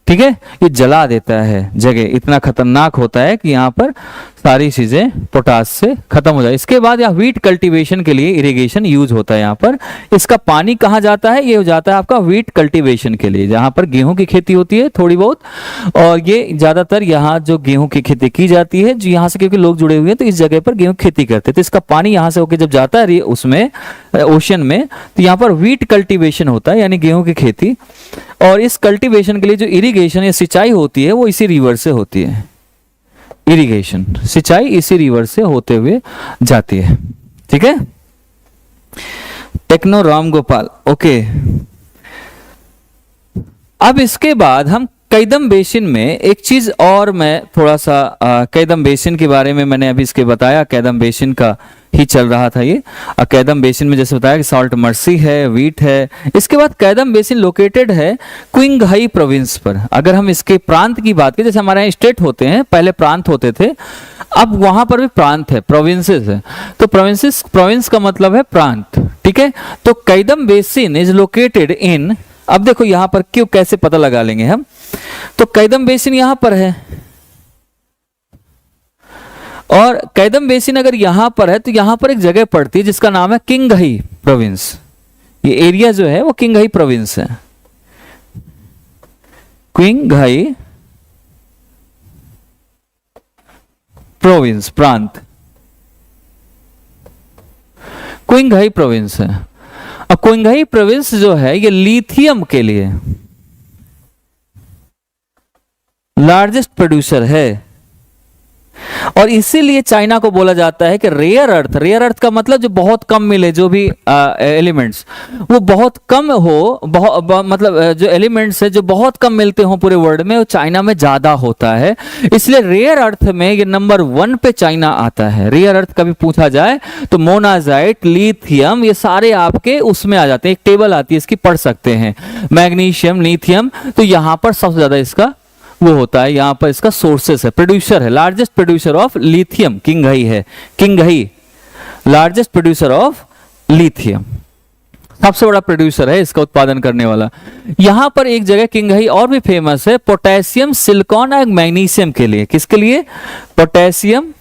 ठीक है। ये जला देता है जगह, इतना खतरनाक होता है कि यहाँ पर सारी चीजें पोटास से खत्म हो जाए। इसके बाद यहाँ व्हीट कल्टीवेशन के लिए इरिगेशन यूज होता है। यहाँ पर इसका पानी कहाँ जाता है, ये हो जाता है आपका व्हीट कल्टीवेशन के लिए, जहाँ पर गेहूं की खेती होती है थोड़ी बहुत। और ये ज्यादातर यहाँ जो गेहूं की खेती की जाती है, जो यहाँ से क्योंकि लोग जुड़े हुए हैं तो इस जगह पर गेहूं खेती करते हैं, तो इसका पानी यहाँ से होकर जब जाता है उसमें ओशन में, तो यहाँ पर व्हीट कल्टीवेशन होता है, यानी गेहूं की खेती। और इस कल्टीवेशन के लिए जो इरिगेशन या सिंचाई होती है वो इसी रिवर से होती है, इरिगेशन सिंचाई इसी रिवर से होते हुए जाती है, ठीक है। टेक्नो राम गोपाल, ओके अब इसके बाद हम कैदम बेसिन में एक चीज और, मैं थोड़ा सा कैदम बेसिन के बारे में मैंने अभी इसके बताया, कैदम बेसिन का ही चल रहा था ये। कैदम बेसिन में जैसे बताया कि सॉल्ट मर्सी है, वीट है। इसके बाद कैदम बेसिन लोकेटेड है क्विंगहाई प्रोविंस पर। अगर हम इसके प्रांत की बात करें, जैसे हमारे यहाँ स्टेट होते हैं, पहले प्रांत होते थे, अब वहां पर भी प्रांत है, प्रोविंसेस है। तो प्रोविंस का मतलब है प्रांत, ठीक है। तो कैदम बेसिन इज लोकेटेड इन, अब देखो यहां पर क्यों, कैसे पता लगा लेंगे हम। तो कैदम बेसिन यहां पर है, और कैदम बेसिन अगर यहां पर है तो यहां पर एक जगह पड़ती है जिसका नाम है किंगहाई प्रोविंस। ये एरिया जो है वो किंगहाई प्रोविंस है, किंगहाई प्रोविंस, प्रांत क्विंगहाई प्रोविंस है। अब क्विंगहाई प्रोविंस जो है ये लिथियम के लिए लार्जेस्ट प्रोड्यूसर है, और इसीलिए चाइना को बोला जाता है कि रेयर अर्थ, रेयर अर्थ का मतलब जो बहुत कम मिले, जो भी एलिमेंट्स वो बहुत कम हो, मतलब जो एलिमेंट्स है जो बहुत कम मिलते हो पूरे वर्ल्ड में, वो चाइना में ज्यादा होता है। इसलिए रेयर अर्थ में ये नंबर 1 पे चाइना आता है। रेयर अर्थ कभी पूछा जाए तो मोनाजाइट, लिथियम, ये सारे आपके उसमें आ जाते हैं। एक टेबल आती है इसकी, पढ़ सकते हैं, मैग्नीशियम, लिथियम, तो यहां पर सबसे ज्यादा इसका वो होता है, यहां पर इसका सोर्सेस है, प्रोड्यूसर है, largest producer of lithium Qinghai है। Qinghai largest producer of lithium, सबसे बड़ा प्रोड्यूसर है इसका उत्पादन करने वाला। यहां पर एक जगह किंगहाई और भी फेमस है पोटेशियम, सिलिकॉन और मैग्नीशियम के लिए। किसके लिए? पोटेशियम,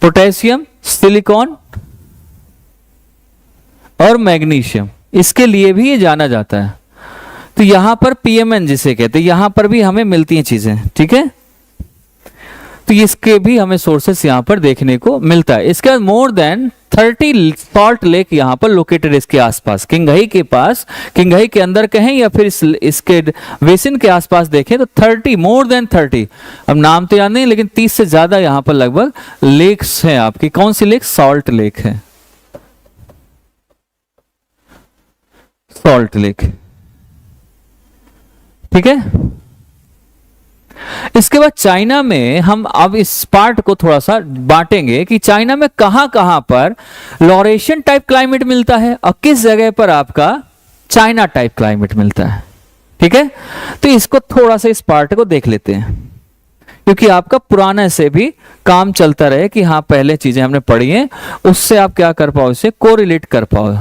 पोटेशियम, सिलिकॉन और मैग्नीशियम, इसके लिए भी ये जाना जाता है। तो यहां पर पीएमएन जिसे कहते हैं, यहां पर भी हमें मिलती हैं चीजें, ठीक है। तो इसके भी हमें सोर्सेस यहां पर देखने को मिलता है। इसके बाद मोर देन 30 सॉल्ट लेक यहां पर लोकेटेड, इसके आसपास, किंगहाई के पास, किंगहाई के अंदर कहें या फिर इसके बेसिन के आसपास देखें तो 30, मोर देन 30, अब नाम तो याद नहीं लेकिन 30 से ज्यादा यहां पर लगभग लेक्स हैं आपकी। कौन सी लेक? सॉल्ट लेक है, सॉल्ट लेक, ठीक है। इसके बाद चाइना में हम अब इस पार्ट को थोड़ा सा बांटेंगे कि चाइना में कहां कहां पर लॉरेशियन टाइप क्लाइमेट मिलता है और किस जगह पर आपका चाइना टाइप क्लाइमेट मिलता है, ठीक है। तो इसको थोड़ा सा, इस पार्ट को देख लेते हैं, क्योंकि आपका पुराने से भी काम चलता रहे कि हाँ पहले चीजें हमने पढ़ी हैं, उससे आप क्या कर पाओ, इसे कोरिलेट कर पाओ।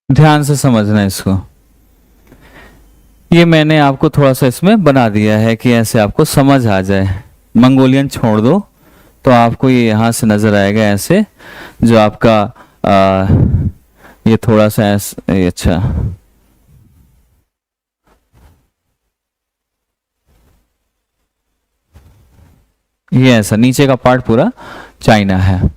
ध्यान से समझना इसको, ये मैंने आपको थोड़ा सा इसमें बना दिया है कि ऐसे आपको समझ आ जाए। मंगोलियन छोड़ दो तो आपको ये यहां से नजर आएगा ऐसे, जो आपका ये थोड़ा सा ऐसे, अच्छा ये ऐसा नीचे का पार्ट पूरा चाइना है।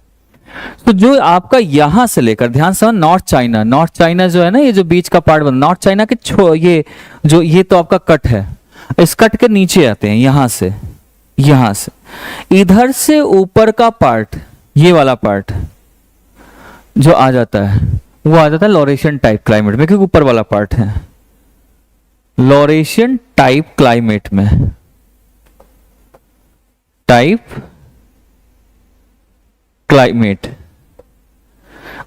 तो जो आपका यहां से लेकर, ध्यान से, नॉर्थ चाइना, नॉर्थ चाइना जो है ना, ये जो बीच का पार्ट बना नॉर्थ चाइना के ये जो, ये तो आपका कट है, इस कट के नीचे आते हैं, यहां से इधर से ऊपर का पार्ट, ये वाला पार्ट जो आ जाता है वो आ जाता है लॉरेशियन टाइप क्लाइमेट में, क्योंकि ऊपर वाला पार्ट है लॉरेशियन टाइप क्लाइमेट में, टाइप क्लाइमेट।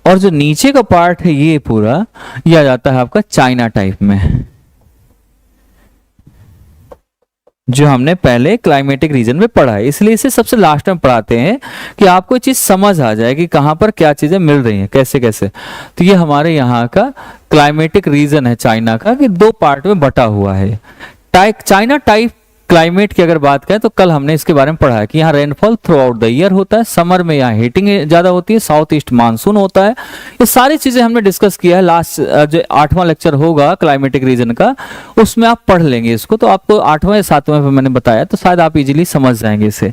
और जो नीचे का पार्ट है ये पूरा, ये आ जाता है आपका चाइना टाइप में, जो हमने पहले क्लाइमेटिक रीजन में पढ़ा है। इसलिए इसे सबसे लास्ट में पढ़ाते हैं कि आपको चीज समझ आ जाए कि कहां पर क्या चीजें मिल रही हैं, कैसे कैसे। तो ये हमारे यहाँ का क्लाइमेटिक रीजन है चाइना का, कि दो पार्ट में बटा हुआ है। चाइना टाइप क्लाइमेट की अगर बात करें तो कल हमने इसके बारे में पढ़ा है कि यहाँ rainfall through out the year होता है, समर में यहाँ हीटिंग ज्यादा होती है, साउथ ईस्ट मानसून होता है। ये सारी चीजें हमने डिस्कस किया है। लास्ट जो 8वां लेक्चर होगा क्लाइमेटिक रीजन का, उसमें आप पढ़ लेंगे इसको, तो आपको 8वां या 7वां पे मैंने बताया, तो शायद आप इजीली समझ जाएंगे इसे।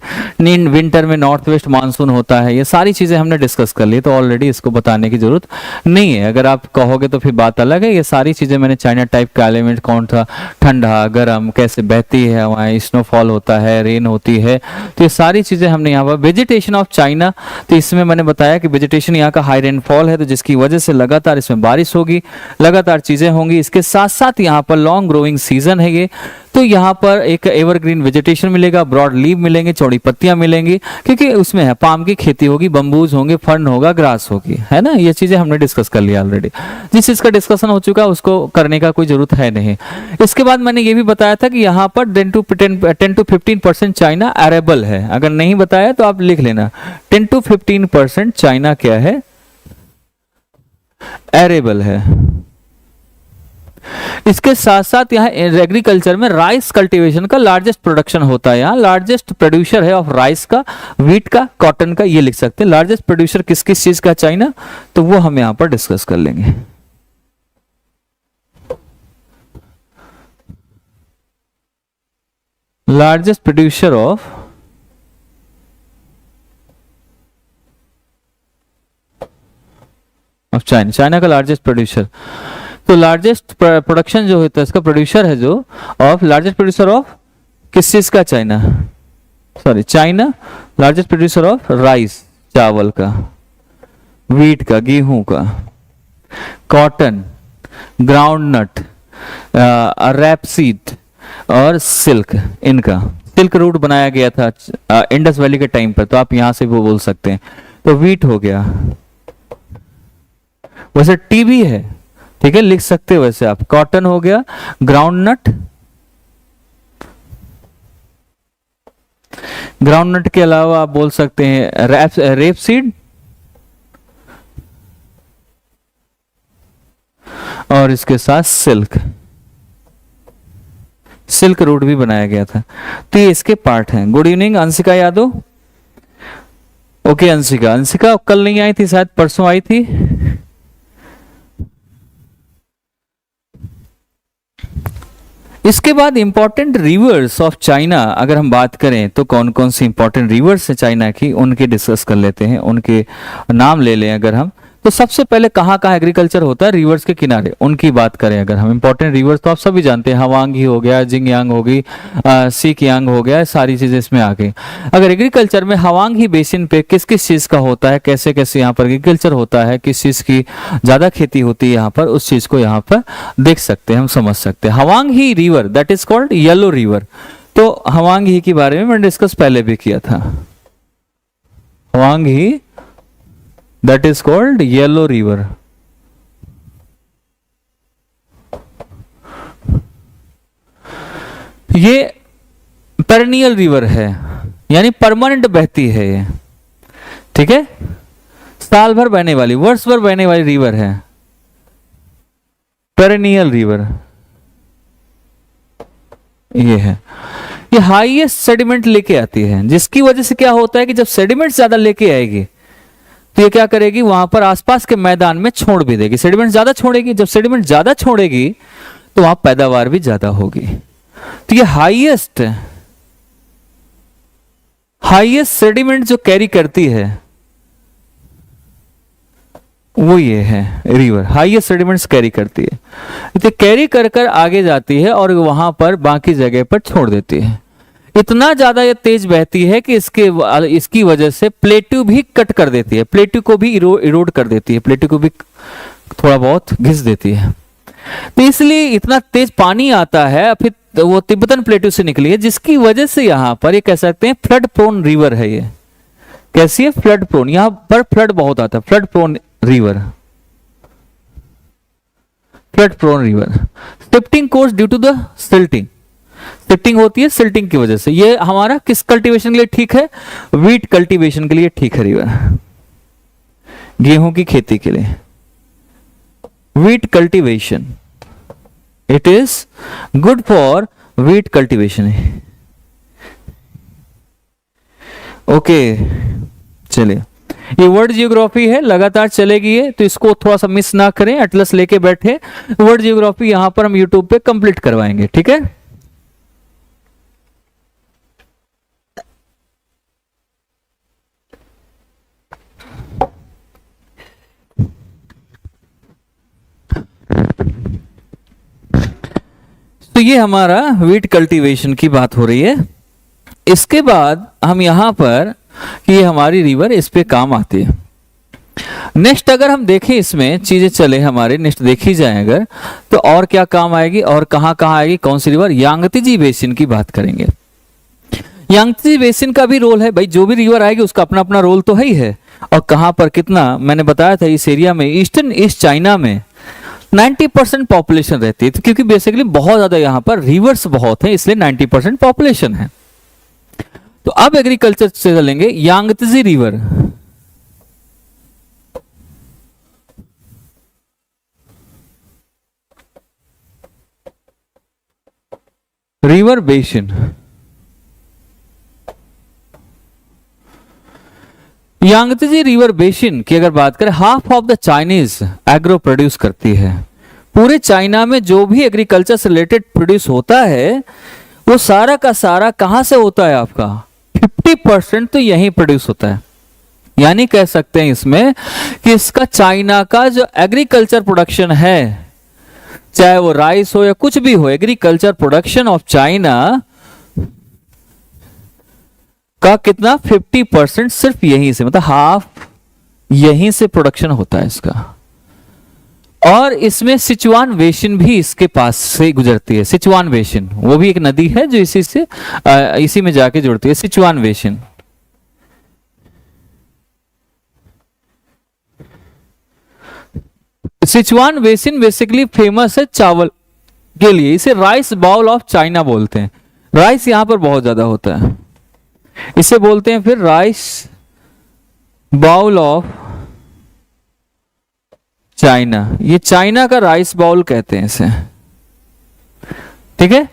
विंटर में नॉर्थ वेस्ट मानसून होता है, ये सारी चीजें हमने डिस्कस कर ली, तो ऑलरेडी इसको बताने की जरूरत नहीं है। अगर आप कहोगे तो फिर बात अलग है। ये सारी चीजें मैंने चाइना टाइप का एलिमेंट कौन था, ठंडा गर्म, कैसे बहती है वहाँ, स्नोफॉल होता है, रेन होती है, तो ये सारी चीजें हमने यहाँ पर। वेजिटेशन ऑफ चाइना, तो इसमें मैंने बताया कि वेजिटेशन यहाँ का हाई रेनफॉल है, तो जिसकी वजह से लगातार इसमें बारिश होगी, लगातार चीजें होंगी। इसके साथ साथ यहाँ पर लॉन्ग ग्रोइंग सीजन है ये, तो यहाँ पर एक एवरग्रीन वेजिटेशन मिलेगा, ब्रॉड लीव मिलेंगे, चौड़ी पत्तियां मिलेंगी, क्योंकि उसमें है पाम की खेती होगी, बम्बूज होंगे, फर्न होगा, ग्रास होगी, है ना। ये चीजें हमने डिस्कस कर लिया ऑलरेडी। जिस चीज का डिस्कशन हो चुका है उसको करने का कोई जरूरत है नहीं। इसके बाद मैंने ये भी बताया था कि यहाँ पर 10 to 15% चाइना एरेबल है। अगर नहीं बताया तो आप लिख लेना, 10 to 15% चाइना क्या है, एरेबल है। इसके साथ साथ यहाँ एग्रीकल्चर में राइस कल्टीवेशन का लार्जेस्ट प्रोडक्शन होता है। यहाँ लार्जेस्ट प्रोड्यूसर है ऑफ राइस का, व्हीट का, कॉटन का, ये लिख सकते हैं। लार्जेस्ट प्रोड्यूसर किस किस चीज का चाइना, तो वो हम यहाँ पर डिस्कस कर लेंगे। Largest producer of China, China का लार्जेस्ट प्रोड्यूसर। तो लार्जेस्ट प्रोडक्शन जो होता है इसका प्रोड्यूसर है जो ऑफ, लार्जेस्ट प्रोड्यूसर ऑफ किस चीज का, China, sorry China largest producer of rice, चावल का, व्हीट का, गेहूं का, कॉटन, ग्राउंडनट, रैपसीड और सिल्क। इनका सिल्क रूट बनाया गया था इंडस वैली के टाइम पर, तो आप यहां से वो बोल सकते हैं। तो व्हीट हो गया, वैसे टी भी है, ठीक है, लिख सकते हो वैसे आप। कॉटन हो गया, ग्राउंडनट, ग्राउंडनट के अलावा आप बोल सकते हैं रेपसीड, और इसके साथ सिल्क, सिल्क रूट भी बनाया गया था। तो ये इसके पार्ट हैं। Good evening Anshika Yadav. Okay Anshika, Anshika कल नहीं आई थी, शायद परसों आई थी। इसके बाद इंपॉर्टेंट रिवर्स ऑफ चाइना अगर हम बात करें तो कौन कौन सी इंपॉर्टेंट रिवर्स है चाइना की, उनके डिस्कस कर लेते हैं, उनके नाम ले लें अगर हम। तो सबसे पहले कहाँ कहाँ एग्रीकल्चर होता है, रिवर्स के किनारे, उनकी बात करें अगर हम। इंपॉर्टेंट रिवर्स तो आप सभी जानते हैं, हवांगी हो गया, जिंगयांग होगी, सीकियांग हो गया, सारी चीजें इसमें आ गई। अगर एग्रीकल्चर में हवांगी बेसिन पे किस किस चीज का होता है, कैसे कैसे यहाँ पर एग्रीकल्चर होता है, किस चीज की ज्यादा खेती होती है यहाँ पर, उस चीज को यहाँ पर देख सकते हैं, हम समझ सकते हैं। Huangi river that is called yellow river. तो हवांगी के बारे में मैंने डिस्कस पहले भी किया था। हवांगी that is called yellow river। ये पेरेनियल रिवर है, यानी परमानेंट बहती है ये, ठीक है, साल भर बहने वाली, वर्ष भर बहने वाली रिवर है, पेरेनियल रिवर ये है। ये हाईएस्ट सेडिमेंट लेके आती है, जिसकी वजह से क्या होता है कि जब सेडिमेंट ज्यादा लेके आएगी तो ये क्या करेगी, वहां पर आसपास के मैदान में छोड़ भी देगी, सेडिमेंट ज्यादा छोड़ेगी। जब सेडिमेंट ज्यादा छोड़ेगी तो वहां पैदावार भी ज्यादा होगी। तो ये हाईएस्ट सेडिमेंट जो कैरी करती है वो ये है रिवर, हाईएस्ट सेडिमेंट्स कैरी करती है। तो कैरी कर कर आगे जाती है और वहां पर बाकी जगह पर छोड़ देती है। इतना ज्यादा ये तेज बहती है कि इसकी वजह से प्लेट्यू भी कट कर देती है, प्लेट्यू को भी इरोड कर देती है, प्लेट्यू को भी थोड़ा बहुत घिस देती है। तो इसलिए इतना तेज पानी आता है, फिर वो तिब्बतन प्लेट्यू से निकली है, जिसकी वजह से यहाँ पर ये कह सकते हैं फ्लड प्रोन रिवर है। ये कैसी है, फ्लड प्रोन, यहाँ पर फ्लड बहुत आता है, flood prone river, flood prone river. Shifting course due to the silting, shifting होती है सिल्टिंग की वजह से। ये हमारा किस कल्टीवेशन के लिए ठीक है? वीट कल्टीवेशन के लिए ठीक है रिवर, गेहूं की खेती के लिए। Wheat cultivation, it is good for wheat cultivation. Okay, चलिए, ये वर्ल्ड जियोग्राफी है, लगातार चलेगी ये, तो इसको थोड़ा सा मिस ना करें, एटलस लेके बैठे। वर्ल्ड जियोग्राफी यहां पर हम यूट्यूब पे कंप्लीट करवाएंगे, ठीक है। तो ये हमारा वीट कल्टीवेशन की बात हो रही है। इसके बाद हम यहां पर कि ये हमारी रिवर इस पे काम आती है। नेक्स्ट अगर हम देखें इसमें चीजें चले हमारे, नेक्स्ट देखी जाए अगर, तो और क्या काम आएगी और कहां कहां आएगी, कौन सी रिवर? यांगत्जी बेसिन की बात करेंगे। यांगत्जी बेसिन का भी रोल है भाई, जो भी रिवर आएगी उसका अपना अपना रोल तो है ही है। और कहां पर कितना, मैंने बताया था इस एरिया में, ईस्टर्न ईस्ट चाइना में 90% पॉपुलेशन रहती है, तो क्योंकि बेसिकली बहुत ज्यादा यहां पर रिवर्स बहुत है, इसलिए 90% पॉपुलेशन है। तो अब एग्रीकल्चर से चलेंगे। यांगत्जी river, river basin. यांगत्जी river basin की अगर बात करें, half of the Chinese agro produce करती है। पूरे चाइना में जो भी एग्रीकल्चर से रिलेटेड प्रोड्यूस होता है वो सारा का सारा कहां से होता है? आपका 50% तो यहीं प्रोड्यूस होता है। यानी कह सकते हैं इसमें कि इसका चाइना का जो एग्रीकल्चर प्रोडक्शन है, चाहे वो राइस हो या कुछ भी हो, एग्रीकल्चर प्रोडक्शन ऑफ चाइना का कितना 50% सिर्फ यहीं से, मतलब हाफ यहीं से प्रोडक्शन होता है इसका। और इसमें सिचुआन बेसिन भी इसके पास से गुजरती है। सिचुआन बेसिन वो भी एक नदी है जो इसी में जाके जुड़ती है, Sichuan basin. Sichuan basin basically famous है चावल के लिए, इसे राइस बाउल ऑफ चाइना बोलते हैं। राइस यहां पर बहुत ज्यादा होता है, इसे बोलते हैं फिर राइस बाउल ऑफ चाइना। ये चाइना का राइस बाउल कहते हैं इसे, ठीक है।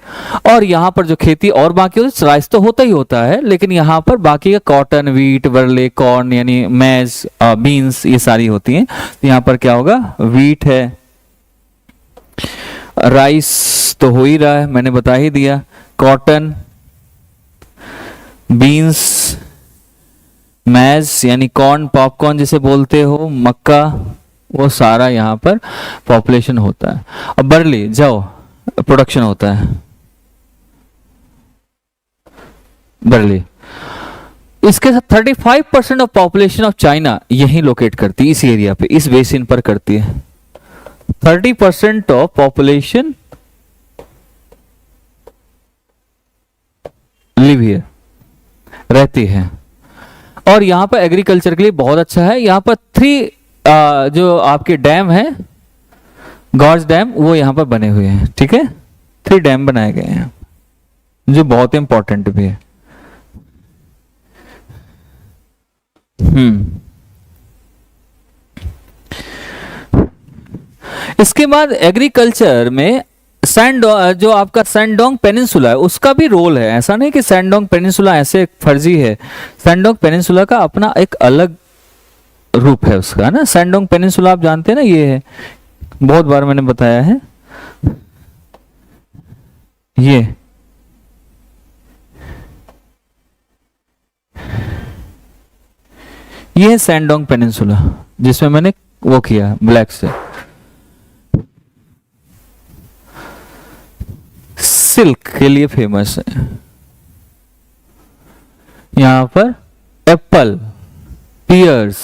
और यहां पर जो खेती और बाकी होती है, राइस तो होता ही होता है, लेकिन यहां पर बाकी का कॉटन, वीट, बरले, कॉर्न यानी मैज, बीन्स, ये सारी होती हैं। तो यहां पर क्या होगा? वीट है, राइस तो हो ही रहा है, मैंने बता ही दिया, कॉटन, बीन्स, मैज यानी कॉर्न, पॉपकॉर्न जिसे बोलते हो, मक्का, वो सारा यहाँ पर पॉपुलेशन होता है। और बर्ली, जौ, प्रोडक्शन होता है बर्ली। इसके साथ 35% ऑफ पॉपुलेशन ऑफ चाइना यहीं लोकेट करती है, इस एरिया पे, इस बेसिन पर करती है। 30% ऑफ पॉपुलेशन लिव हियर, रहती है। और यहां पर एग्रीकल्चर के लिए बहुत अच्छा है। यहां पर 3 जो आपके डैम है, गॉर्ज डैम, वो यहां पर बने हुए हैं, ठीक है। 3 डैम बनाए गए हैं जो बहुत इंपॉर्टेंट भी है। इसके बाद एग्रीकल्चर में जो आपका सैंडोंग पेनिनसुला है उसका भी रोल है। ऐसा नहीं कि सैंडोंग पेनिनसुला ऐसे फर्जी है, सैंडोंग पेनिनसुला का अपना एक अलग रूप है उसका, ना। सैंडोंग पेनिनसुला आप जानते हैं ना, ये है, बहुत बार मैंने बताया है, ये है सैंडोंग पेनिनसुला, जिसमें मैंने वो किया ब्लैक से। सिल्क के लिए फेमस है। यहां पर एप्पल, पियर्स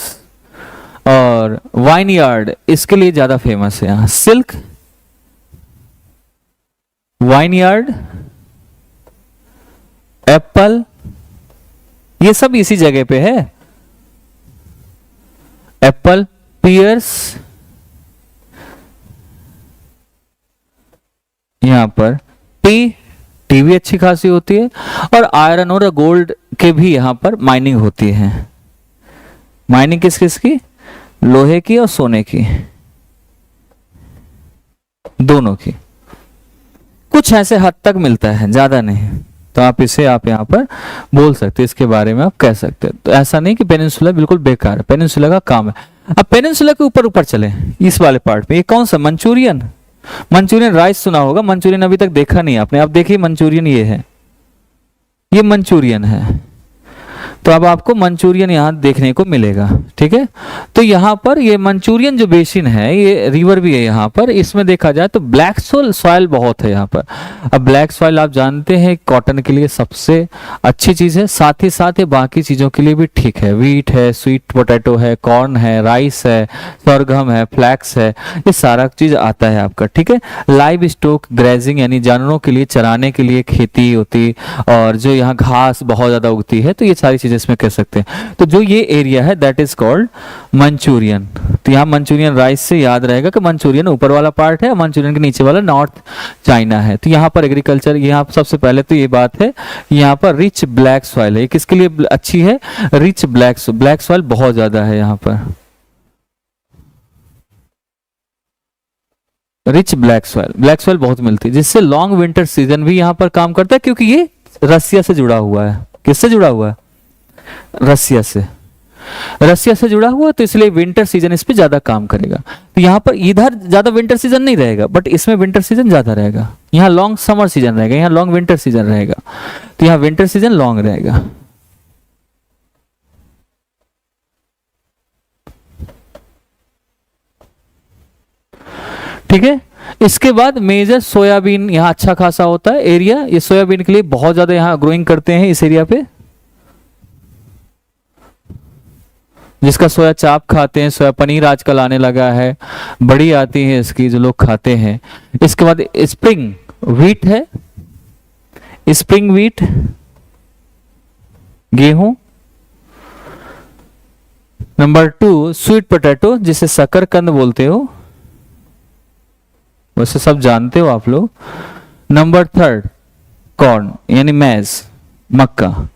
और वाइनयार्ड इसके लिए ज्यादा फेमस है। यहां सिल्क, वाइनयार्ड, एप्पल, ये सब इसी जगह पे है। एप्पल, पियर्स, यहां पर टी भी अच्छी खासी होती है, और आयरन और गोल्ड के भी यहां पर माइनिंग होती है। माइनिंग किस किस की? लोहे की और सोने की, दोनों की। कुछ ऐसे हद तक मिलता है, ज्यादा नहीं, तो आप इसे आप यहाँ पर बोल सकते हैं, इसके बारे में आप कह सकते हैं। तो ऐसा नहीं कि पेनिनसुला बिल्कुल बेकार है, पेनिनसुला का काम है। अब पेनिनसुला के ऊपर ऊपर चले, इस वाले पार्ट में, ये कौन सा? मंचूरियन। मंचूरियन राइस सुना होगा, मंचूरियन अभी तक देखा नहीं आपने। अब देखिए मंचूरियन ये है, ये मंचूरियन है। तो अब आपको मंचूरियन यहाँ देखने को मिलेगा, ठीक है। तो यहाँ पर ये मंचूरियन जो बेसिन है, ये रिवर भी है यहाँ पर। इसमें देखा जाए तो ब्लैक सॉइल बहुत है यहाँ पर। अब ब्लैक सॉइल आप जानते हैं कॉटन के लिए सबसे अच्छी चीज है, साथ ही साथ ये बाकी चीजों के लिए भी ठीक है। व्हीट है, स्वीट पोटैटो है, कॉर्न है, राइस है, सरगम है, फ्लैक्स है, ये सारा चीज आता है आपका, ठीक है। लाइव स्टॉक ग्रेजिंग यानी जानवरों के लिए चराने के लिए खेती होती, और जो यहाँ घास बहुत ज्यादा उगती है, तो ये सारी चीजें इसमें कह सकते हैं। तो जो ये एरिया है दैट इज कॉल्ड मंचूरियन। तो यहाँ मंचूरियन राइस से याद रहेगा कि मंचूरियन ऊपर वाला पार्ट है, मंचूरियन के नीचे वाला नॉर्थ चाइना है। तो यहाँ पर एग्रीकल्चर, यहाँ सबसे पहले तो ये बात है, यहाँ पर रिच ब्लैक सॉइल है। किसके लिए अच्छी है? रिच ब्लैक सॉइल बहुत ज्यादा है यहाँ पर, रिच ब्लैक सॉइल बहुत मिलती है, जिससे लॉन्ग विंटर सीजन भी यहाँ पर काम करता है, क्योंकि ये रसिया से जुड़ा हुआ है। किससे जुड़ा हुआ है? रसिया से जुड़ा हुआ, तो इसलिए विंटर सीजन इस पे ज्यादा काम करेगा। तो यहाँ पर इधर ज्यादा विंटर सीजन नहीं रहेगा, बट इसमें विंटर सीजन ज्यादा रहेगा। यहाँ लॉन्ग समर सीजन रहेगा, यहाँ लॉन्ग विंटर सीजन रहेगा। तो यहाँ विंटर सीजन लॉन्ग रहेगा, ठीक है। इसके बाद मेजर सोयाबीन यहाँ अच्छा खासा होता है एरिया। ये सोयाबीन के लिए बहुत ज्यादा यहाँ ग्रोइंग करते हैं इस एरिया पे, जिसका सोया चाप खाते हैं, सोया पनीर आजकल आने लगा है, बड़ी आती है इसकी, जो लोग खाते हैं। इसके बाद स्प्रिंग व्हीट है, स्प्रिंग व्हीट गेहूं। नंबर 2 स्वीट पोटैटो, जिसे शकरकंद बोलते हो, वैसे सब जानते हो आप लोग। नंबर 3 कॉर्न यानी मैज, मक्का।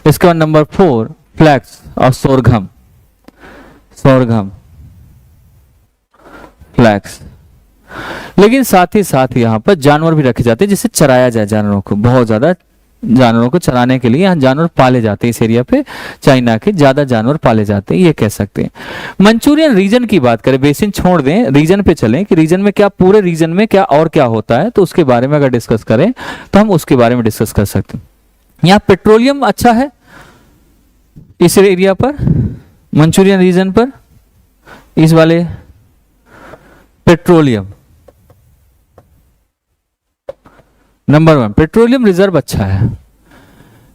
इसके बाद नंबर 4 फ्लैक्स और सोरघम, फ्लैक्स। लेकिन साथ ही साथ यहाँ पर जानवर भी रखे जाते हैं, जिससे चराया जाए जानवरों को। बहुत ज्यादा जानवरों को चराने के लिए यहाँ जानवर पाले जाते हैं। इस एरिया पे चाइना के ज्यादा जानवर पाले जाते हैं, ये कह सकते हैं। मंचूरियन रीजन की बात करें, बेसिन छोड़ दें, रीजन पे चलें कि रीजन में क्या, पूरे रीजन में क्या और क्या होता है, तो उसके बारे में अगर डिस्कस करें तो हम उसके बारे में डिस्कस कर सकते हैं। यहाँ पेट्रोलियम अच्छा है इस एरिया पर, मंचूरियन रीजन पर, इस वाले पेट्रोलियम। नंबर 1 पेट्रोलियम रिजर्व अच्छा है।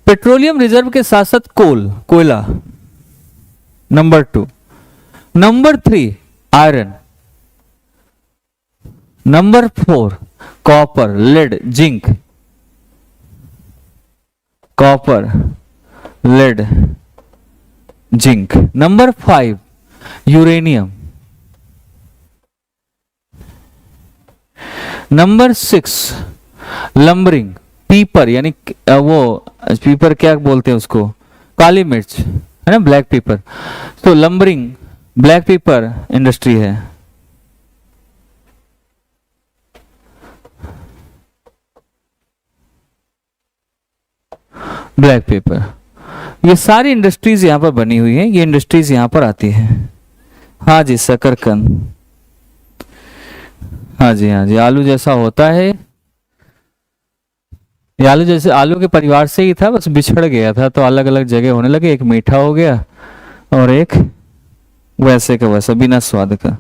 पेट्रोलियम रिजर्व के साथ साथ कोयला। Number 2। Number 3 iron. Number 4 copper, lead, zinc. Copper, lead, zinc. Number 5 uranium. Number 6 lumbering, paper, यानी वो पीपर क्या बोलते हैं उसको, काली मिर्च है ना, ब्लैक पीपर। तो लंबरिंग ब्लैक पीपर इंडस्ट्री है। ब्लैक पेपर, ये सारी इंडस्ट्रीज यहाँ पर बनी हुई हैं, ये इंडस्ट्रीज यहाँ पर आती है। हाँ जी शकरकंद, हाँ जी आलू जैसा होता है। ये आलू जैसे, आलू के परिवार से ही था, बस बिछड़ गया था तो अलग अलग जगह होने लगे। एक मीठा हो गया और एक वैसे का वैसा, बिना स्वाद का,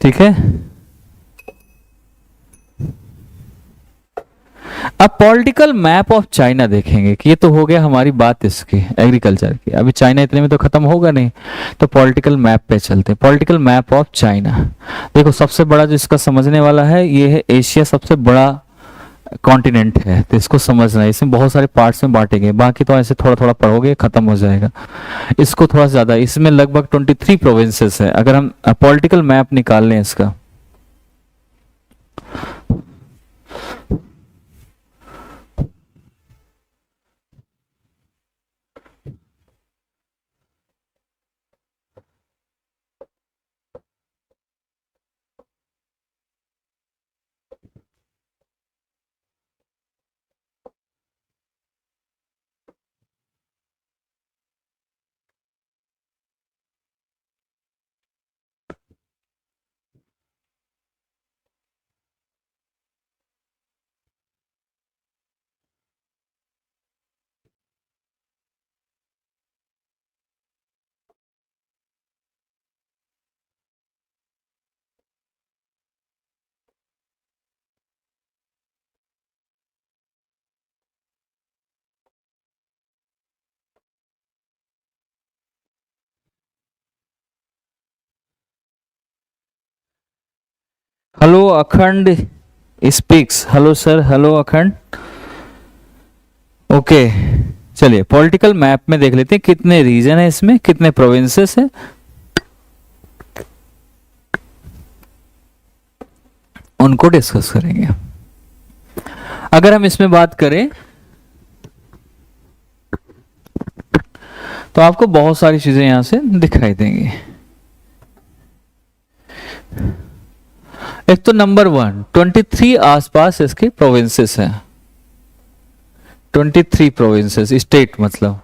ठीक है। अब पॉलिटिकल मैप ऑफ चाइना देखेंगे कि ये तो हो गया हमारी बात इसकी एग्रीकल्चर की। अभी चाइना इतने में तो खत्म होगा नहीं, तो पॉलिटिकल मैप पे चलते हैं। पॉलिटिकल मैप ऑफ चाइना देखो, सबसे बड़ा जो इसका समझने वाला है ये है एशिया, सबसे बड़ा कॉन्टिनेंट है, तो इसको समझना है। इसमें बहुत सारे पार्ट्स में बांटेंगे, बाकी तो ऐसे थोड़ा थोड़ा पढ़ोगे खत्म हो जाएगा। इसको थोड़ा ज्यादा, इसमें लगभग 23 प्रोविंसेस है। अगर हम पॉलिटिकल मैप निकाल लें इसका, हेलो अखंड स्पीक्स, हेलो सर, हेलो अखंड। ओके, चलिए पॉलिटिकल मैप में देख लेते हैं कितने रीजन है इसमें, कितने प्रोविंसेस है, उनको डिस्कस करेंगे। अगर हम इसमें बात करें तो आपको बहुत सारी चीजें यहां से दिखाई देंगी। एक तो नंबर 1, 23 आसपास इसके प्रोविंसेस हैं, 23 प्रोविंसेस, स्टेट मतलब।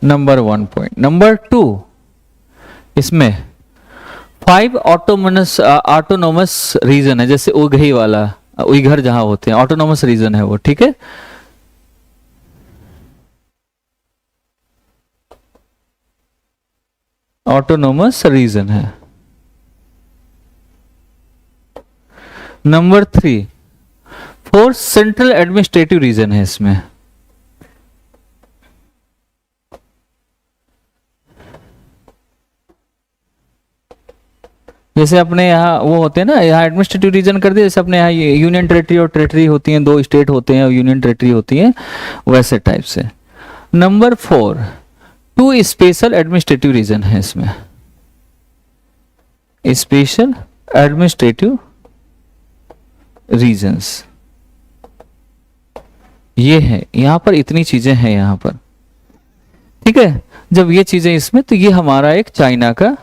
Number 1 point. नंबर 2, इसमें 5 ऑटोनोमस रीजन है, जैसे उगही वाला, उइघर जहां होते हैं, ऑटोनोमस रीजन है वो, ठीक है। ऑटोनोमस रीजन है। नंबर 3, 4 सेंट्रल एडमिनिस्ट्रेटिव रीजन है इसमें। जैसे अपने यहाँ वो होते हैं ना, यहाँ एडमिनिस्ट्रेटिव रीजन कर दिया, जैसे अपने यहाँ यूनियन टेरिटरी और टेरिटरी होती हैं, 2 स्टेट होते हैं और यूनियन टेरिटरी होती है, वैसे टाइप से। नंबर 4, 2 स्पेशल एडमिनिस्ट्रेटिव रीजन है इसमें, स्पेशल एडमिनिस्ट्रेटिव रीजन्स ये है। यहां पर इतनी चीजें हैं यहां पर, ठीक है। जब ये चीजें इसमें, तो ये हमारा एक चाइना का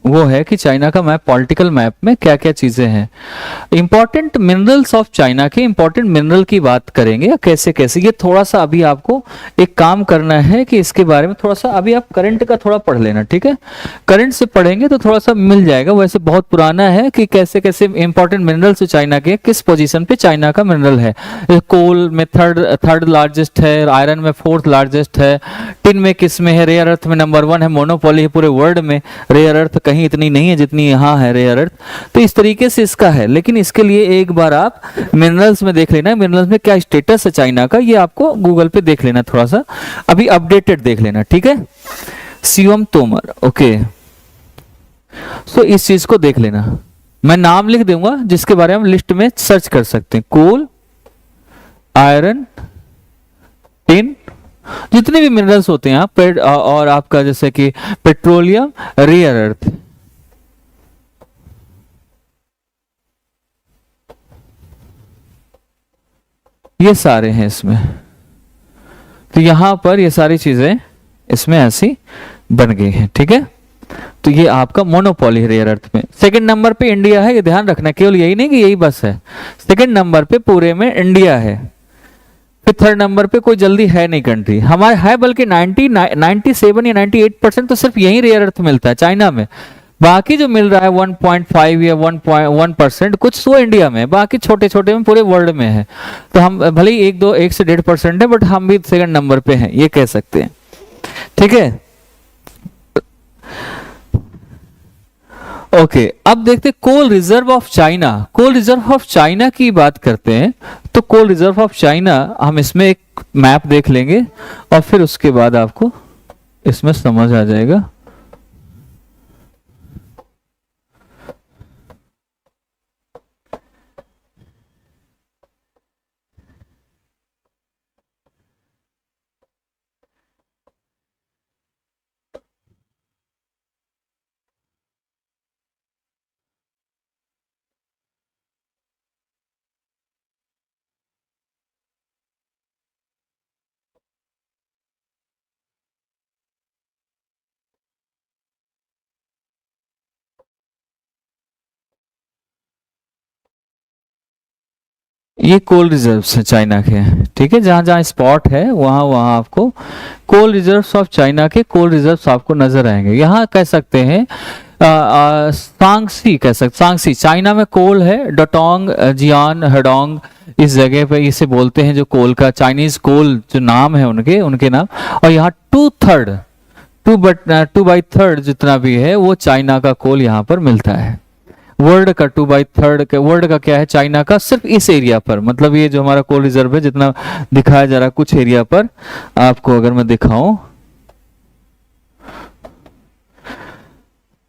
वो है कि चाइना का मैप, पॉलिटिकल मैप में क्या क्या चीजें हैं। इंपॉर्टेंट मिनरल्स ऑफ चाइना के इंपॉर्टेंट मिनरल की बात करेंगे, कैसे कैसे, ये थोड़ा सा अभी आपको एक काम करना है कि इसके बारे में थोड़ा सा अभी आप करंट का थोड़ा पढ़ लेना, ठीक है। करंट से पढ़ेंगे तो थोड़ा सा मिल जाएगा, वैसे बहुत पुराना है कि कैसे कैसे इंपॉर्टेंट मिनरल्स चाइना के, किस पोजीशन पे चाइना का मिनरल है। कोल में थर्ड लार्जेस्ट है, आयरन में 4th लार्जेस्ट है, टिन में किस में है, रेयर अर्थ में नंबर 1 है, मोनोपोली है पूरे वर्ल्ड में, रेयर अर्थ कहीं इतनी नहीं है जितनी यहाँ है रेयर अर्थ। तो इस तरीके से इसका है, लेकिन इसके लिए एक बार आप मिनरल्स में देख लेना, मिनरल्स में क्या स्टेटस है चाइना का, ये आपको गूगल पे देख लेना, थोड़ा सा अभी अपडेटेड देख लेना, ठीक है। शिवम तोमर, ओके। सो इस चीज को देख लेना, मैं नाम लिख दूंगा जिसके बारे में हम लिस्ट में सर्च कर सकते हैं। कोल, आयरन, टिन, जितने भी मिनरल्स होते हैं आप, और आपका जैसे कि पेट्रोलियम, रेयर अर्थ, ये सारे हैं इसमें। तो यहां पर ये सारी चीजें इसमें ऐसी बन गई हैं, ठीक है। तो ये आपका मोनोपोली है रेयर अर्थ में। सेकंड नंबर पे इंडिया है, ये ध्यान रखना, केवल यही नहीं कि यही बस है, सेकंड नंबर पे पूरे में इंडिया है। फिर थर्ड नंबर पे कोई जल्दी है नहीं कंट्री हमारे, है बल्कि 97 या 98% तो सिर्फ यही रेयर अर्थ मिलता है चाइना में। बाकी जो मिल रहा है 1.5 या 1.1% कुछ वो इंडिया में, बाकी छोटे छोटे में पूरे वर्ल्ड में है। तो हम भले ही 1 से 1.5% है, बट हम भी सेकंड नंबर पे हैं, ये कह सकते हैं, ठीक है। ओके, अब देखते coal reserve of China. Coal reserve of China की बात करते हैं, तो कोल रिजर्व ऑफ चाइना हम इसमें एक मैप देख लेंगे और फिर उसके बाद आपको इसमें समझ आ जाएगा। ये कोल रिजर्व्स है चाइना के, ठीक है, जहां जहां स्पॉट है वहां वहां आपको कोल रिजर्व्स ऑफ चाइना के कोल रिजर्व्स आपको नजर आएंगे। यहाँ कह सकते हैं सांगसी, कह सकते सांगसी, चाइना में कोल है, डोटोंग, जियान, हेडोंग, इस जगह पे इसे बोलते हैं जो कोल का, चाइनीज कोल जो नाम है उनके उनके नाम। और यहाँ 2/3 जितना भी है वो चाइना का कोल यहाँ पर मिलता है। वर्ल्ड का 2/3 वर्ल्ड का क्या है, चाइना का, सिर्फ इस एरिया पर, मतलब ये जो हमारा कोल रिजर्व है जितना दिखाया जा रहा है कुछ एरिया पर, आपको अगर मैं दिखाऊं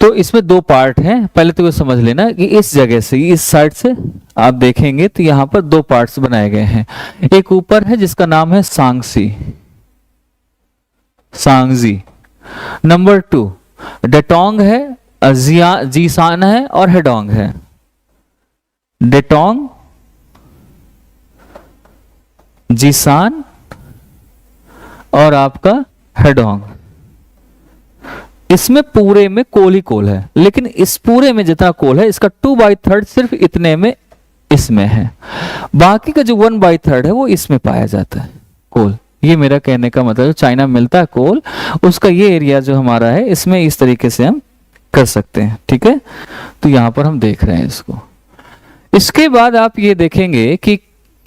तो इसमें दो पार्ट हैं। पहले तो ये समझ लेना कि इस जगह से, इस साइड से आप देखेंगे तो यहां पर दो पार्ट्स बनाए गए हैं। एक ऊपर है जिसका नाम है सांगसी, सांगजी। नंबर 2 डेटोंग है, जीसान है और हेडोंग है। डेटोंग, जीसान और आपका हेडोंग। इसमें पूरे में कोल ही कोल है, लेकिन इस पूरे में जितना कोल है इसका 2/3 सिर्फ इतने में इसमें है, बाकी का जो 1/3 है वो इसमें पाया जाता है कोल। ये मेरा कहने का मतलब, चाइना मिलता है कोल, उसका ये एरिया जो हमारा है इसमें इस तरीके से हम कर सकते हैं, ठीक है। तो यहां पर हम देख रहे हैं इसको। इसके बाद आप ये देखेंगे कि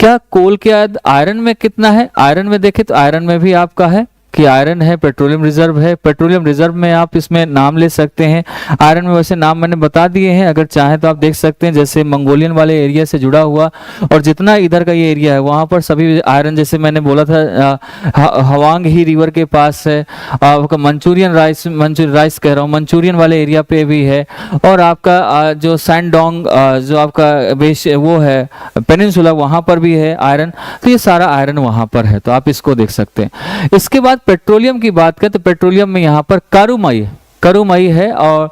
क्या कोल के बाद आयरन में कितना है। आयरन में देखें तो आयरन में भी आपका है कि आयरन है, पेट्रोलियम रिजर्व है। पेट्रोलियम रिजर्व में आप इसमें नाम ले सकते हैं। आयरन में वैसे नाम मैंने बता दिए हैं, अगर चाहें तो आप देख सकते हैं, जैसे मंगोलियन वाले एरिया से जुड़ा हुआ और जितना इधर का ये एरिया है वहाँ पर सभी आयरन, जैसे मैंने बोला था हवांग ही रिवर के पास है, आपका मंचूरियन राइस कह रहा हूँ, मंचूरियन वाले एरिया पे भी है। और आपका जो सैंडोंग जो आपका बेश वो है पेनिनसुला, वहाँ पर भी है आयरन। तो ये सारा आयरन वहाँ पर है, तो आप इसको देख सकते हैं। इसके बाद पेट्रोलियम की बात करें तो पेट्रोलियम में यहाँ पर कारूमई है और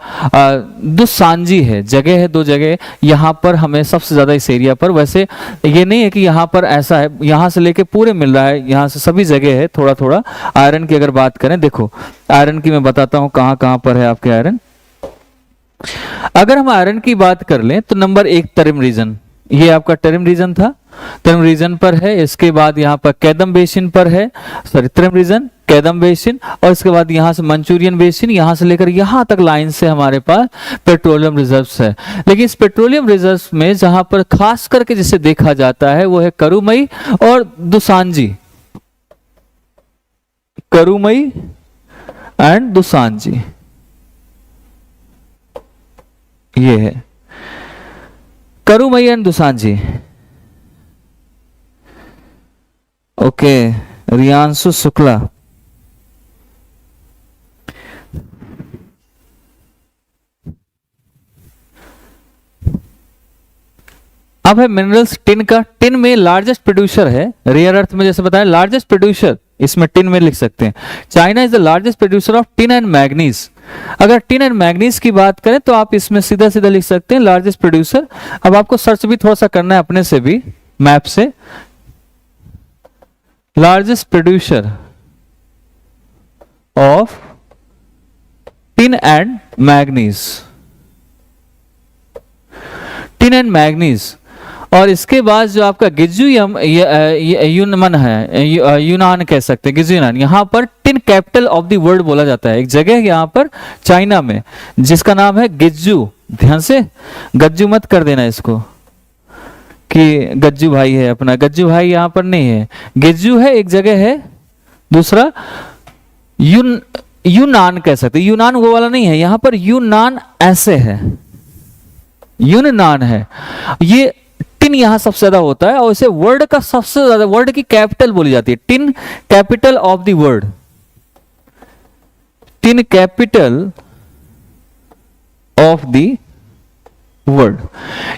दुसांजी है, जगह है, दो जगह यहाँ पर हमें सबसे ज्यादा इस एरिया पर। वैसे ये नहीं है कि यहाँ पर ऐसा है, यहाँ से लेके पूरे मिल रहा है, यहाँ से सभी जगह है थोड़ा थोड़ा। आयरन की अगर बात करें, देखो आयरन की मैं बताता हूँ कहाँ कहाँ पर है आपके आयरन। अगर हम आयरन की बात कर लें तो नंबर 1 टरिम रीजन, ये आपका टरिम रीजन था, टरिम रीजन पर है। इसके बाद यहाँ पर कैदम बेसिन पर है, सॉरी टरिम रीजन, कैदम बेसिन, और इसके बाद यहाँ से मंचूरियन बेसिन, यहाँ से लेकर यहाँ तक लाइन से हमारे पास पेट्रोलियम रिजर्व्स है। लेकिन इस पेट्रोलियम रिजर्व्स में जहां पर खास करके जिसे देखा जाता है वो है कारूमई और दुसांजी, कारूमई एंड दुसांजी, ये है कारूमई एंड दुसांजी। ओके, रियांशु शुक्ला, अब है मिनरल्स टिन का। टिन में लार्जेस्ट प्रोड्यूसर है, रेयर अर्थ में जैसे बताया लार्जेस्ट प्रोड्यूसर, इसमें टिन में लिख सकते हैं। China is the largest producer of tin and manganese. अगर टिन एंड मैग्नीज की बात करें तो आप इसमें सीधा सीधा लिख सकते हैं लार्जेस्ट प्रोड्यूसर। अब आपको सर्च भी थोड़ा सा करना है अपने से भी, मैप से, largest producer of tin and manganese, tin and manganese. और इसके बाद जो आपका गिज्जू यूनमन है, यूनान कह सकते हैं, गिज्जू यूनान, यहाँ पर tin capital of the world बोला जाता है। एक जगह है यहाँ पर चाइना में जिसका नाम है गिज्जू, ध्यान से गज्जू मत कर देना इसको कि गज्जू भाई है अपना, गज्जू भाई यहाँ पर नहीं है, गिज्जू है एक जगह है। दूसरा यूनान कह सकते, यूनान वो वाला नहीं है, यहाँ पर यूनान ऐसे है, यूनान है। ये टिन यहां सबसे ज्यादा होता है और इसे वर्ल्ड का सबसे ज्यादा, वर्ल्ड की कैपिटल बोली जाती है, tin capital of the world, tin capital of the world.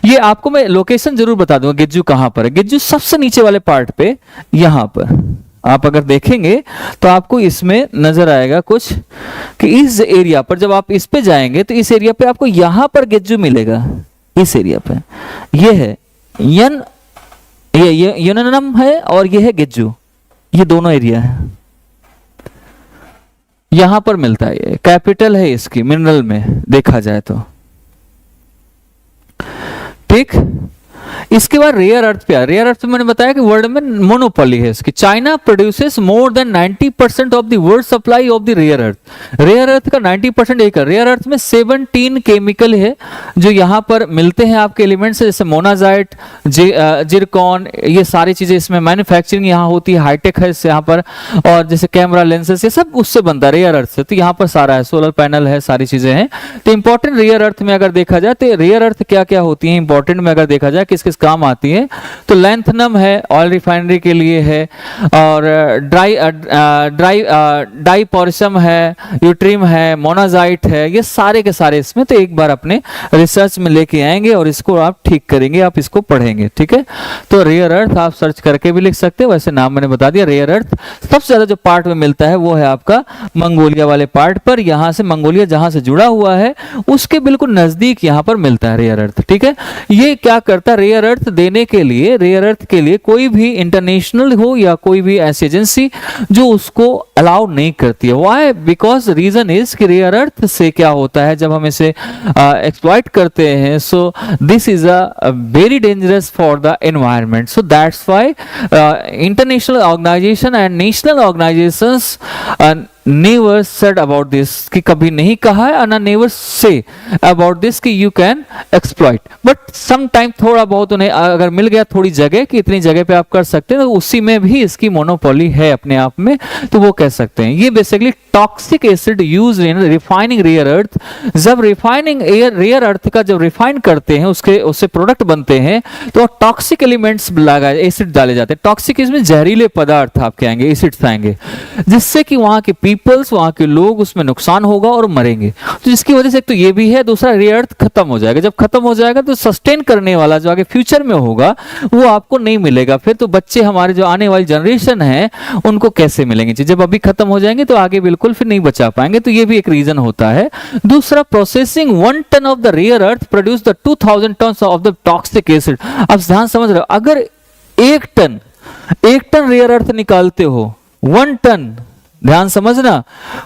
ये आपको मैं लोकेशन जरूर बता दूंगा गिज्जू कहां पर है। गिज्जू सबसे नीचे वाले पार्ट पे, यहां पर आप अगर देखेंगे तो आपको इसमें नजर आएगा कुछ कि इस एरिया पर जब आप इस पे जाएंगे तो इस एरिया पे आपको यहां पर गिज्जू मिलेगा, इस एरिया पे। ये है ये यूननम है और ये है गिज्जू, ये दोनों एरिया है, यहां पर मिलता है। ये कैपिटल है इसकी मिनरल में देखा जाए तो, ठीक। इसके बाद रेयर अर्थ पे, रेयर अर्थ मैंने बताया कि वर्ल्ड में मोनोपोली है इसकी। China produces more than 90% of the world supply of the rare earth. Rare earth का 90% एक है। रेयर अर्थ में 17 केमिकल है जो यहाँ पर मिलते हैं आपके एलिमेंट्स, जैसे मोनाजाइट, जिरकॉन, ये सारी चीजें इसमें मैन्युफैक्चरिंग यहाँ होती है, हाईटेक है इस यहाँ पर, और जैसे कैमरा लेंसेस ये सब उससे बनता है रेयर अर्थ से। तो यहाँ पर सारा है, सोलर पैनल है, सारी चीजें हैं। तो इंपॉर्टेंट रेयर अर्थ में अगर देखा जाए तो रेयर अर्थ क्या क्या होती है इंपॉर्टेंट में अगर देखा जाए किस किस काम आती है, तो लैंथनम है, ऑयल रिफाइनरी के लिए है, और डाइपोरिसम है, यूट्रिम है, मोनाजाइट है, ये सारे के सारे इसमें। तो एक बार अपने रिसर्च में लेके आएंगे और इसको आप ठीक करेंगे, आप इसको पढ़ेंगे, ठीक है। तो रेयर अर्थ आप सर्च करके भी लिख सकते हो, वैसे नाम मैंने बता दिया। रेयर अर्थ सबसे ज्यादा जो पार्ट में मिलता है वो है आपका मंगोलिया वाले पार्ट पर, यहां से मंगोलिया जहां से जुड़ा हुआ है उसके बिल्कुल नजदीक यहां पर मिलता है रेयर अर्थ, ठीक है। ये क्या करता है, रेयर अर्थ देने के लिए, रेयर अर्थ के लिए कोई भी इंटरनेशनल हो या कोई भी ऐसी एजेंसी जो उसको अलाउ नहीं करती है। व्हाई? बिकॉज रीजन इज कि रेयर अर्थ से क्या होता है जब हम इसे एक्सप्लॉइट करते हैं, so this is a very dangerous for the environment. So that's why international organization and national organizations never said about this, कि कभी नहीं कहा है, ना नेवर से अबाउट दिस कि you can exploit. But some time थोड़ा बहुत उन्हें अगर मिल गया थोड़ी जगह कि इतनी जगह पे आप कर सकते हैं, तो उसी में भी इसकी मोनोपोली है अपने आप में, तो वो कह सकते हैं। ये basically toxic acid use in refining rare earth. जब रिफाइनिंग रेयर अर्थ का जब रिफाइन करते हैं उससे प्रोडक्ट बनते हैं, तो टॉक्सिक एलिमेंट्स लगाए, एसिड डाले जाते हैं। टॉक्सिक इसमें जहरीले पदार्थ आप कहेंगे, एसिड्स आएंगे, जिससे कि वहां के पीपल्स, वहां के लोग उसमें नुकसान होगा और मरेंगे। तो जिसकी वजह से एक तो ये भी है, दूसरा रेयर अर्थ खत्म हो जाएगा। जब खत्म हो जाएगा तो सस्टेन करने वाला जो आगे फ्यूचर में होगा वो आपको नहीं मिलेगा। फिर तो बच्चे हमारे जो आने वाली जनरेशन है उनको कैसे मिलेंगे? जब अभी खत्म हो जाएंगे तो आगे बिल्कुल फिर नहीं बचा पाएंगे। तो ये भी एक रीजन होता है। दूसरा, processing 1 ton of the rare earth produce the 2000 ton of the toxic acid. अब ध्यान समझ रहे हो, अगर 1 टन रेयर अर्थ निकालते हो, 1 टन, ध्यान समझना,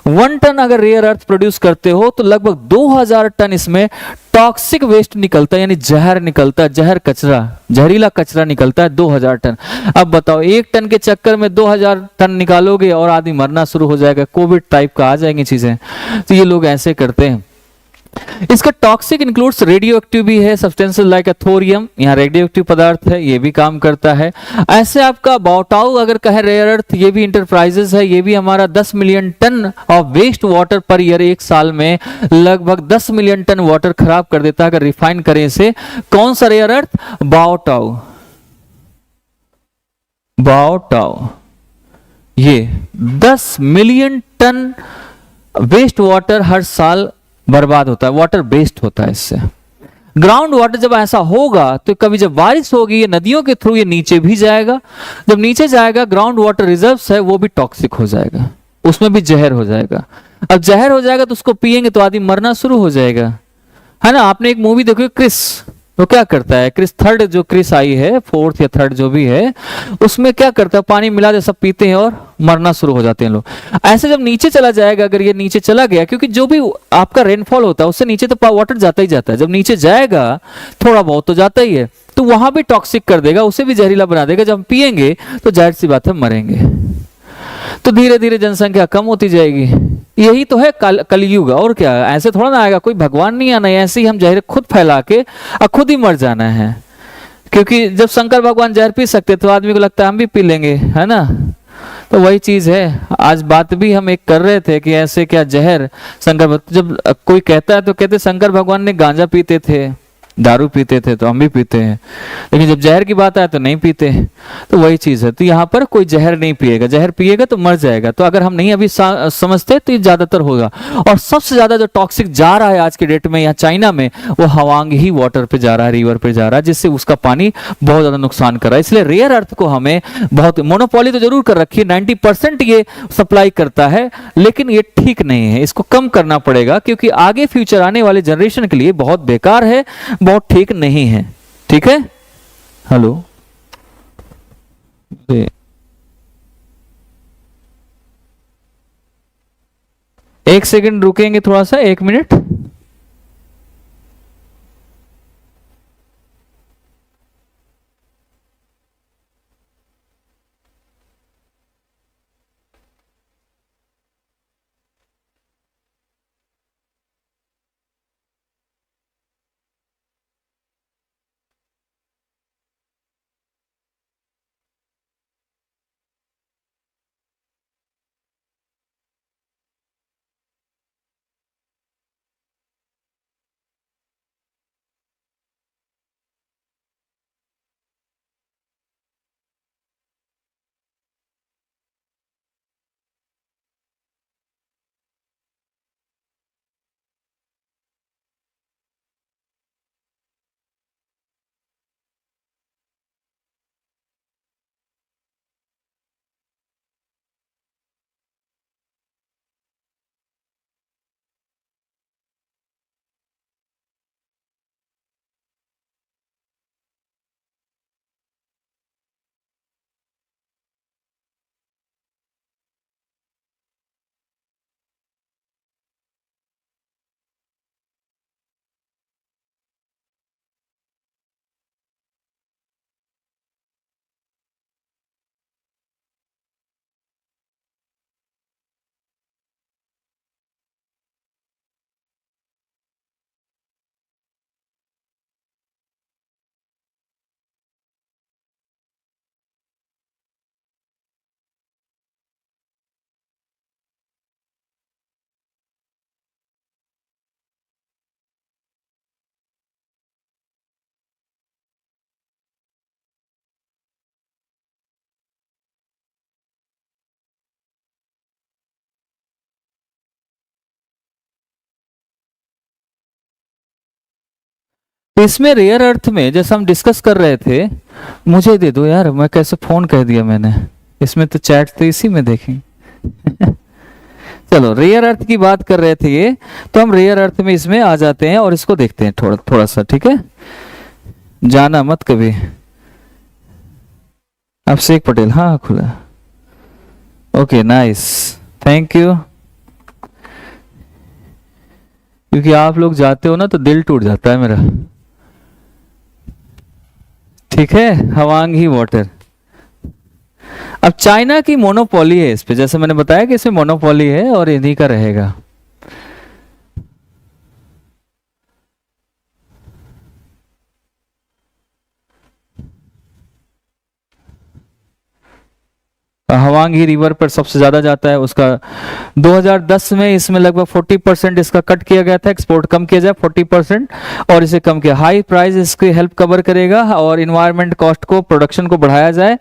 1 टन अगर रेयर अर्थ प्रोड्यूस करते हो तो लगभग 2000 टन इसमें टॉक्सिक वेस्ट निकलता है, यानी जहर निकलता है, जहर कचरा, जहरीला कचरा निकलता है 2000 टन। अब बताओ 1 टन के चक्कर में 2000 टन निकालोगे और आदमी मरना शुरू हो जाएगा, कोविड टाइप का आ जाएंगी चीजें। तो ये लोग ऐसे करते हैं। इसका टॉक्सिक इंक्लूड्स रेडियो एक्टिव भी है, सब्सटेंसेस लाइक थोरियम, यहाँ रेडियो एक्टिव पदार्थ है, ये भी काम करता है। ऐसे आपका बाओटाउ अगर कहे रेयर अर्थ, ये भी इंटरप्राइजेस है, ये भी हमारा 10 million ton of waste water per year, एक साल में लगभग 10 मिलियन टन वाटर खराब कर देता है अगर रिफाइन करें इसे। कौन सा रेयर अर्थ? बाओटाउ, ये 10 मिलियन टन वेस्ट वाटर हर साल बर्बाद होता है, वाटर वेस्ट होता है इससे। ग्राउंड वाटर जब ऐसा होगा तो कभी जब बारिश होगी ये नदियों के थ्रू ये नीचे भी जाएगा, जब नीचे जाएगा ग्राउंड वाटर रिजर्व्स है वो भी टॉक्सिक हो जाएगा, उसमें भी जहर हो जाएगा। अब जहर हो जाएगा तो उसको पिएंगे तो आदमी मरना शुरू हो जाएगा, है ना। आपने एक मूवी देखी क्रिस, वो क्या करता है, क्रिस थर्ड जो क्रिस आई है, 4th या 3rd जो भी है, उसमें क्या करता है, पानी मिला दे, सब पीते हैं और मरना शुरू हो जाते हैं लोग। ऐसे जब नीचे चला जाएगा, अगर ये नीचे चला गया, क्योंकि जो भी आपका रेनफॉल होता है उससे नीचे तो वाटर जाता ही जाता है, जब नीचे जाएगा थोड़ा बहुत तो जाता ही है, तो वहां भी टॉक्सिक कर देगा, उसे भी जहरीला बना देगा। जब हम पिएंगे तो जाहिर सी बात है मरेंगे। तो धीरे धीरे जनसंख्या कम होती जाएगी। यही तो है कलयुग, और क्या, ऐसे थोड़ा ना आएगा, कोई भगवान नहीं आना है, ऐसे ही हम जहर खुद फैला के और खुद ही मर जाना है। क्योंकि जब शंकर भगवान जहर पी सकते तो आदमी को लगता है हम भी पी लेंगे, है ना। तो वही चीज है। आज बात भी हम एक कर रहे थे कि ऐसे क्या जहर शंकर, जब कोई कहता है तो कहते शंकर भगवान ने गांजा पीते थे, दारू पीते थे, तो हम भी पीते हैं, लेकिन जब जहर की बात आए तो नहीं पीते। तो वही चीज है। तो यहाँ पर कोई जहर नहीं पिएगा, जहर पिएगा तो मर जाएगा। तो अगर हम नहीं अभी समझते तो ये ज्यादातर होगा। और सबसे ज्यादा जो टॉक्सिक जा रहा है आज के डेट में यहाँ चाइना में, वो हवांग ही वाटर पे जा रहा है, रिवर पे जा रहा है, जिससे उसका पानी बहुत ज्यादा नुकसान कर रहा है। इसलिए रेयर अर्थ को हमें बहुत, मोनोपोली तो जरूर कर रखी है, 90% ये सप्लाई करता है, लेकिन ये ठीक नहीं है, इसको कम करना पड़ेगा, क्योंकि आगे फ्यूचर आने वाले जनरेशन के लिए बहुत बेकार है, बहुत ठीक नहीं है। ठीक है, हेलो, एक सेकंड रुकेंगे थोड़ा सा, 1 मिनट। इसमें रेयर अर्थ में जैसा हम डिस्कस कर रहे थे, मुझे दे दो यार, मैं कैसे फोन कह दिया मैंने, इसमें तो चैट तो इसी में देखेंगे। चलो रेयर अर्थ की बात कर रहे थे ये, तो हम रेयर अर्थ में इसमें आ जाते हैं और इसको देखते हैं थोड़ा थोड़ा सा, ठीक है, जाना मत कभी। अभिषेक पटेल, हाँ खुला, ओके नाइस, थैंक यू। क्योंकि आप लोग जाते हो ना तो दिल टूट जाता है मेरा, ठीक है। हवांगी वाटर, अब चाइना की मोनोपोली है इस पे, जैसे मैंने बताया कि इसमें मोनोपोली है और इन्हीं का रहेगा। हवांगी रिवर पर सबसे ज्यादा जाता है उसका। 2010 में इसमें लगभग 40% इसका कट किया गया था, एक्सपोर्ट कम किया जाए 40% और इसे कम किया। हाई प्राइस इसकी हेल्प कवर करेगा और इन्वायरमेंट कॉस्ट को, प्रोडक्शन को बढ़ाया जाए,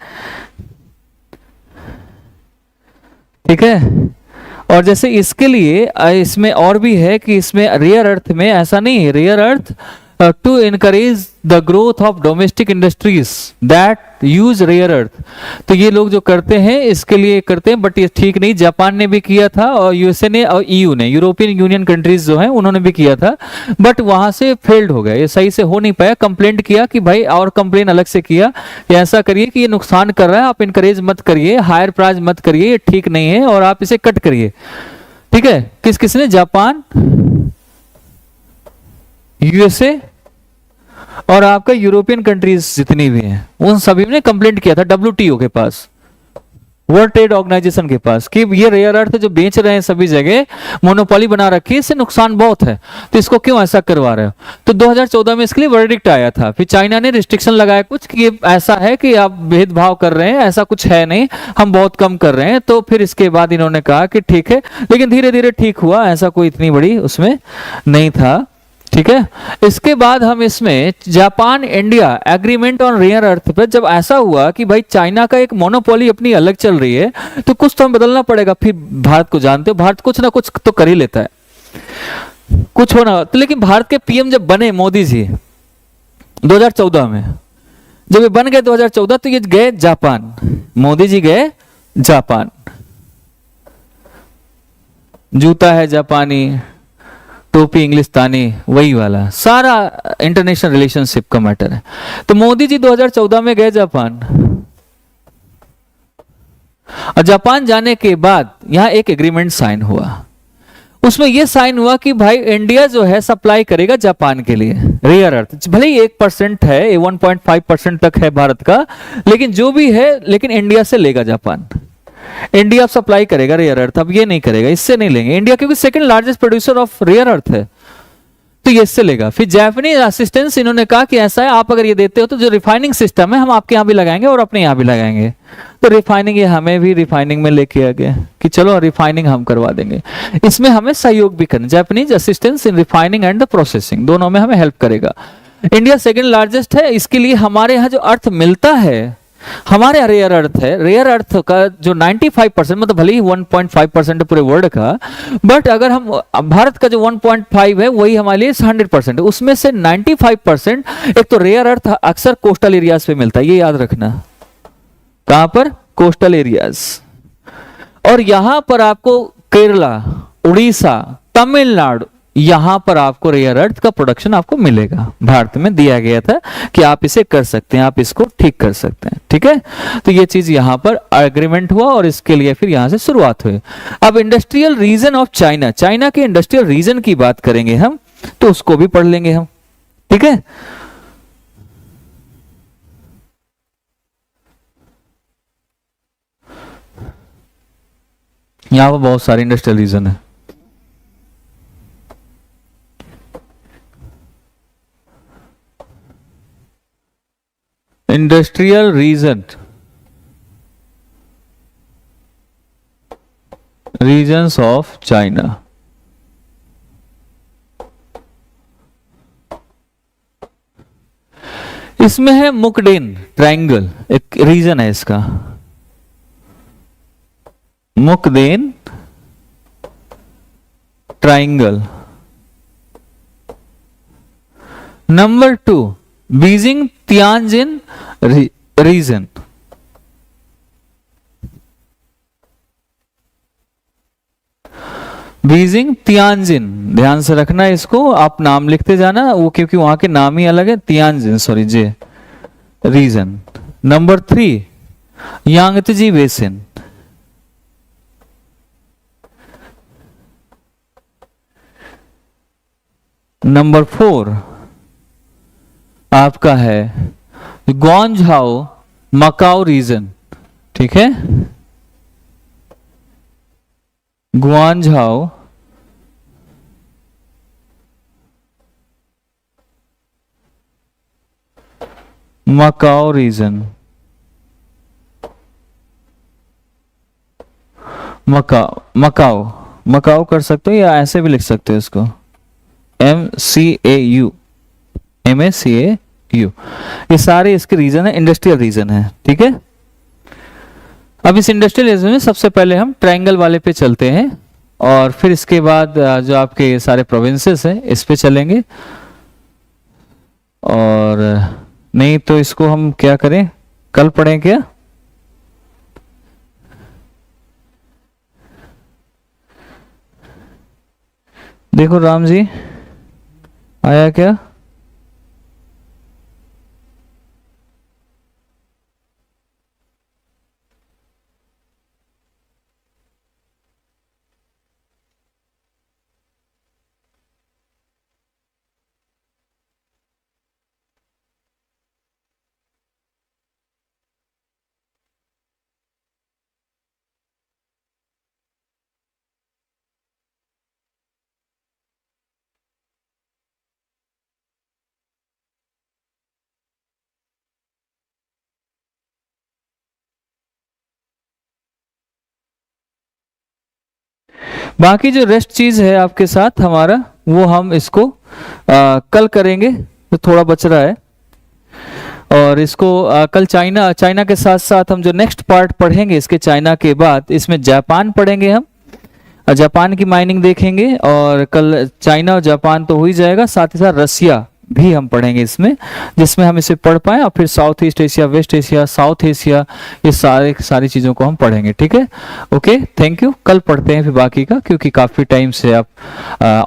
ठीक है। और जैसे इसके लिए इसमें और भी है कि इसमें रेयर अर्थ में ऐसा नहीं है, rare earth to encourage the growth of domestic industries that use rare earth. तो ये लोग जो करते हैं इसके लिए करते हैं, बट ये ठीक नहीं। जापान ने भी किया था और यूएसए ने और ईयू ने, यूरोपियन यूनियन कंट्रीज जो हैं उन्होंने भी किया था, बट वहां से फेल्ड हो गया, ये सही से हो नहीं पाया। कंप्लेंट किया कि भाई, और कंप्लेन अलग से किया कि ऐसा करिए कि ये नुकसान कर रहा है, आप इनकरेज मत करिए, हायर प्राइस मत करिए, ये ठीक नहीं है और आप इसे कट करिए, ठीक है। किस किसने? जापान, यूएसए और आपका यूरोपियन कंट्रीज जितनी भी हैं उन सभी ने कंप्लेंट किया था डब्ल्यूटीओ के पास, वर्ल्ड ट्रेड ऑर्गेनाइजेशन के पास, कि ये रेयर अर्थ जो बेच रहे हैं सभी जगह, मोनोपोली बना रखी है, इससे नुकसान बहुत है, तो इसको क्यों ऐसा करवा रहे हो। तो 2014 में इसके लिए वर्डिक्ट आया था। फिर चाइना ने रिस्ट्रिक्शन लगाया कुछ कि ये ऐसा है कि आप भेदभाव कर रहे हैं, ऐसा कुछ है नहीं, हम बहुत कम कर रहे हैं। तो फिर इसके बाद इन्होंने कहा कि ठीक है, लेकिन धीरे धीरे ठीक हुआ, ऐसा कोई इतनी बड़ी उसमें नहीं था, ठीक है। इसके बाद हम इसमें Japan India agreement on rare earth पे, जब ऐसा हुआ कि भाई चाइना का एक मोनोपोली अपनी अलग चल रही है, तो कुछ तो हम बदलना पड़ेगा। फिर भारत को जानते हो, भारत कुछ ना कुछ तो कर ही लेता है, कुछ होना तो। लेकिन भारत के पीएम जब बने मोदी जी 2014 में, जब ये बन गए 2014, तो ये गए जापान, मोदी जी गए जापान, जूता है जापानी, टोपी इंग्लिस्तानी, वही वाला सारा इंटरनेशनल रिलेशनशिप का मैटर है। तो मोदी जी 2014 में गए जापान, और जापान जाने के बाद यहां एक एग्रीमेंट साइन हुआ। उसमें यह साइन हुआ कि भाई इंडिया जो है सप्लाई करेगा जापान के लिए रेयर अर्थ, भले ही 1% है, 1.5% तक है भारत का, लेकिन जो भी है, लेकिन इंडिया से लेगा जापान। इंडिया सप्लाई करेगा रेयर अर्थ, अब ये नहीं करेगा, इससे नहीं लेंगे इंडिया, क्योंकि second largest producer of rare earth है, तो ये इससे लेगा। फिर जापानीज असिस्टेंस, इन्होंने कहा कि ऐसा है, आप अगर ये देते हो तो जो रिफाइनिंग सिस्टम है हम आपके यहां भी लगाएंगे और अपने यहां भी लगाएंगे। तो रिफाइनिंग, ये हमें भी रिफाइनिंग में लेके आ गया कि चलो रिफाइनिंग हम करवा देंगे, इसमें हमें सहयोग भी करना। Japanese assistance in refining and the processing, दोनों में हमें हेल्प करेगा। इंडिया सेकंड लार्जेस्ट है, इसके लिए हमारे यहाँ जो अर्थ मिलता है, हमारे रेयर अर्थ है, रेयर अर्थ का जो 95%, मतलब भले ही 1.5% पूरे वर्ल्ड का, बट अगर हम भारत का जो 1.5 है वही हमारे लिए 100% है। उसमें से 95% एक तो रेयर अर्थ अक्सर कोस्टल एरियाज पे मिलता है, ये याद रखना। कहां पर? Coastal areas. और यहां पर आपको केरला, उड़ीसा, तमिलनाडु, यहां पर आपको रेयर अर्थ का प्रोडक्शन आपको मिलेगा। भारत में दिया गया था कि आप इसे कर सकते हैं, आप इसको ठीक कर सकते हैं, ठीक है। तो ये चीज यहां पर एग्रीमेंट हुआ और इसके लिए फिर यहां से शुरुआत हुई। अब industrial region of China, China के इंडस्ट्रियल रीजन की बात करेंगे हम, तो उसको भी पढ़ लेंगे हम, ठीक है। यहां पर बहुत सारे इंडस्ट्रियल रीजन है। Industrial region, regions of China, इसमें है मुकडेन ट्रायंगल, एक रीजन है इसका, Mukden triangle. Number 2, Beijing Tianjin region. Beijing Tianjin, ध्यान से रखना इसको, आप नाम लिखते जाना वो, क्योंकि वहां के नाम ही अलग है। Tianjin, sorry J, region. Number 3, Yangtze basin. Number 4 आपका है ग्वांगझाओ मकाओ रीजन। ठीक है, Guangzhou Macao region. Macao, Macao, Macao कर सकते हो या ऐसे भी लिख सकते हो इसको, MCAU, MACAU। ये सारे इसके रीजन है, इंडस्ट्रियल रीजन है। ठीक है, अब इस इंडस्ट्रियल रीजन में सबसे पहले हम ट्रायंगल वाले पे चलते हैं, और फिर इसके बाद जो आपके सारे प्रोविंसेस हैं इस पे चलेंगे। और नहीं तो इसको हम क्या करें, कल पढ़ें क्या? देखो राम जी, आया क्या? बाकी जो रेस्ट चीज है आपके साथ हमारा, वो हम इसको कल करेंगे, तो थोड़ा बच रहा है। और इसको कल चाइना के साथ साथ हम जो नेक्स्ट पार्ट पढ़ेंगे इसके, चाइना के बाद इसमें जापान पढ़ेंगे हम, जापान की माइनिंग देखेंगे। और कल चाइना और जापान तो हो ही जाएगा, साथ ही साथ रसिया भी हम पढ़ेंगे इसमें, जिसमें हम इसे पढ़ पाए। और फिर south east Asia, west Asia, south Asia, ये सारी चीज़ों को हम पढ़ेंगे। ठीक है, ओके, थैंक यू। कल पढ़ते हैं फिर बाकी का, क्योंकि काफ़ी टाइम से आप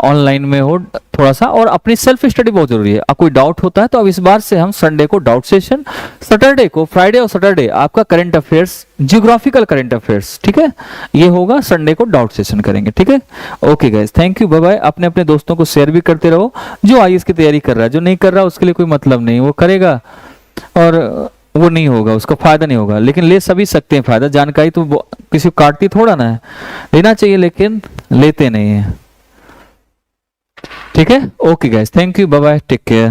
ऑनलाइन में हो थोड़ा सा, और अपनी सेल्फ स्टडी बहुत जरूरी है। कोई डाउट होता है तो अब इस बार से हम संडे को डाउट सेशन, सैटरडे को, फ्राइडे और सैटरडे आपका current affairs, geographical current affairs, ठीक है, ये होगा। संडे को डाउट सेशन करेंगे। ठीक है, okay guys, thank you, bye bye. अपने अपने दोस्तों को शेयर भी करते रहो, जो आईएएस की तैयारी कर रहा है। जो नहीं कर रहा उसके लिए कोई मतलब नहीं, वो करेगा और वो नहीं होगा, उसका फायदा नहीं होगा। लेकिन ले सभी सकते हैं फायदा, जानकारी तो किसी को काटती थोड़ा ना है, लेना चाहिए लेकिन लेते नहीं है। ठीक है, okay guys, thank you, bye bye, take care.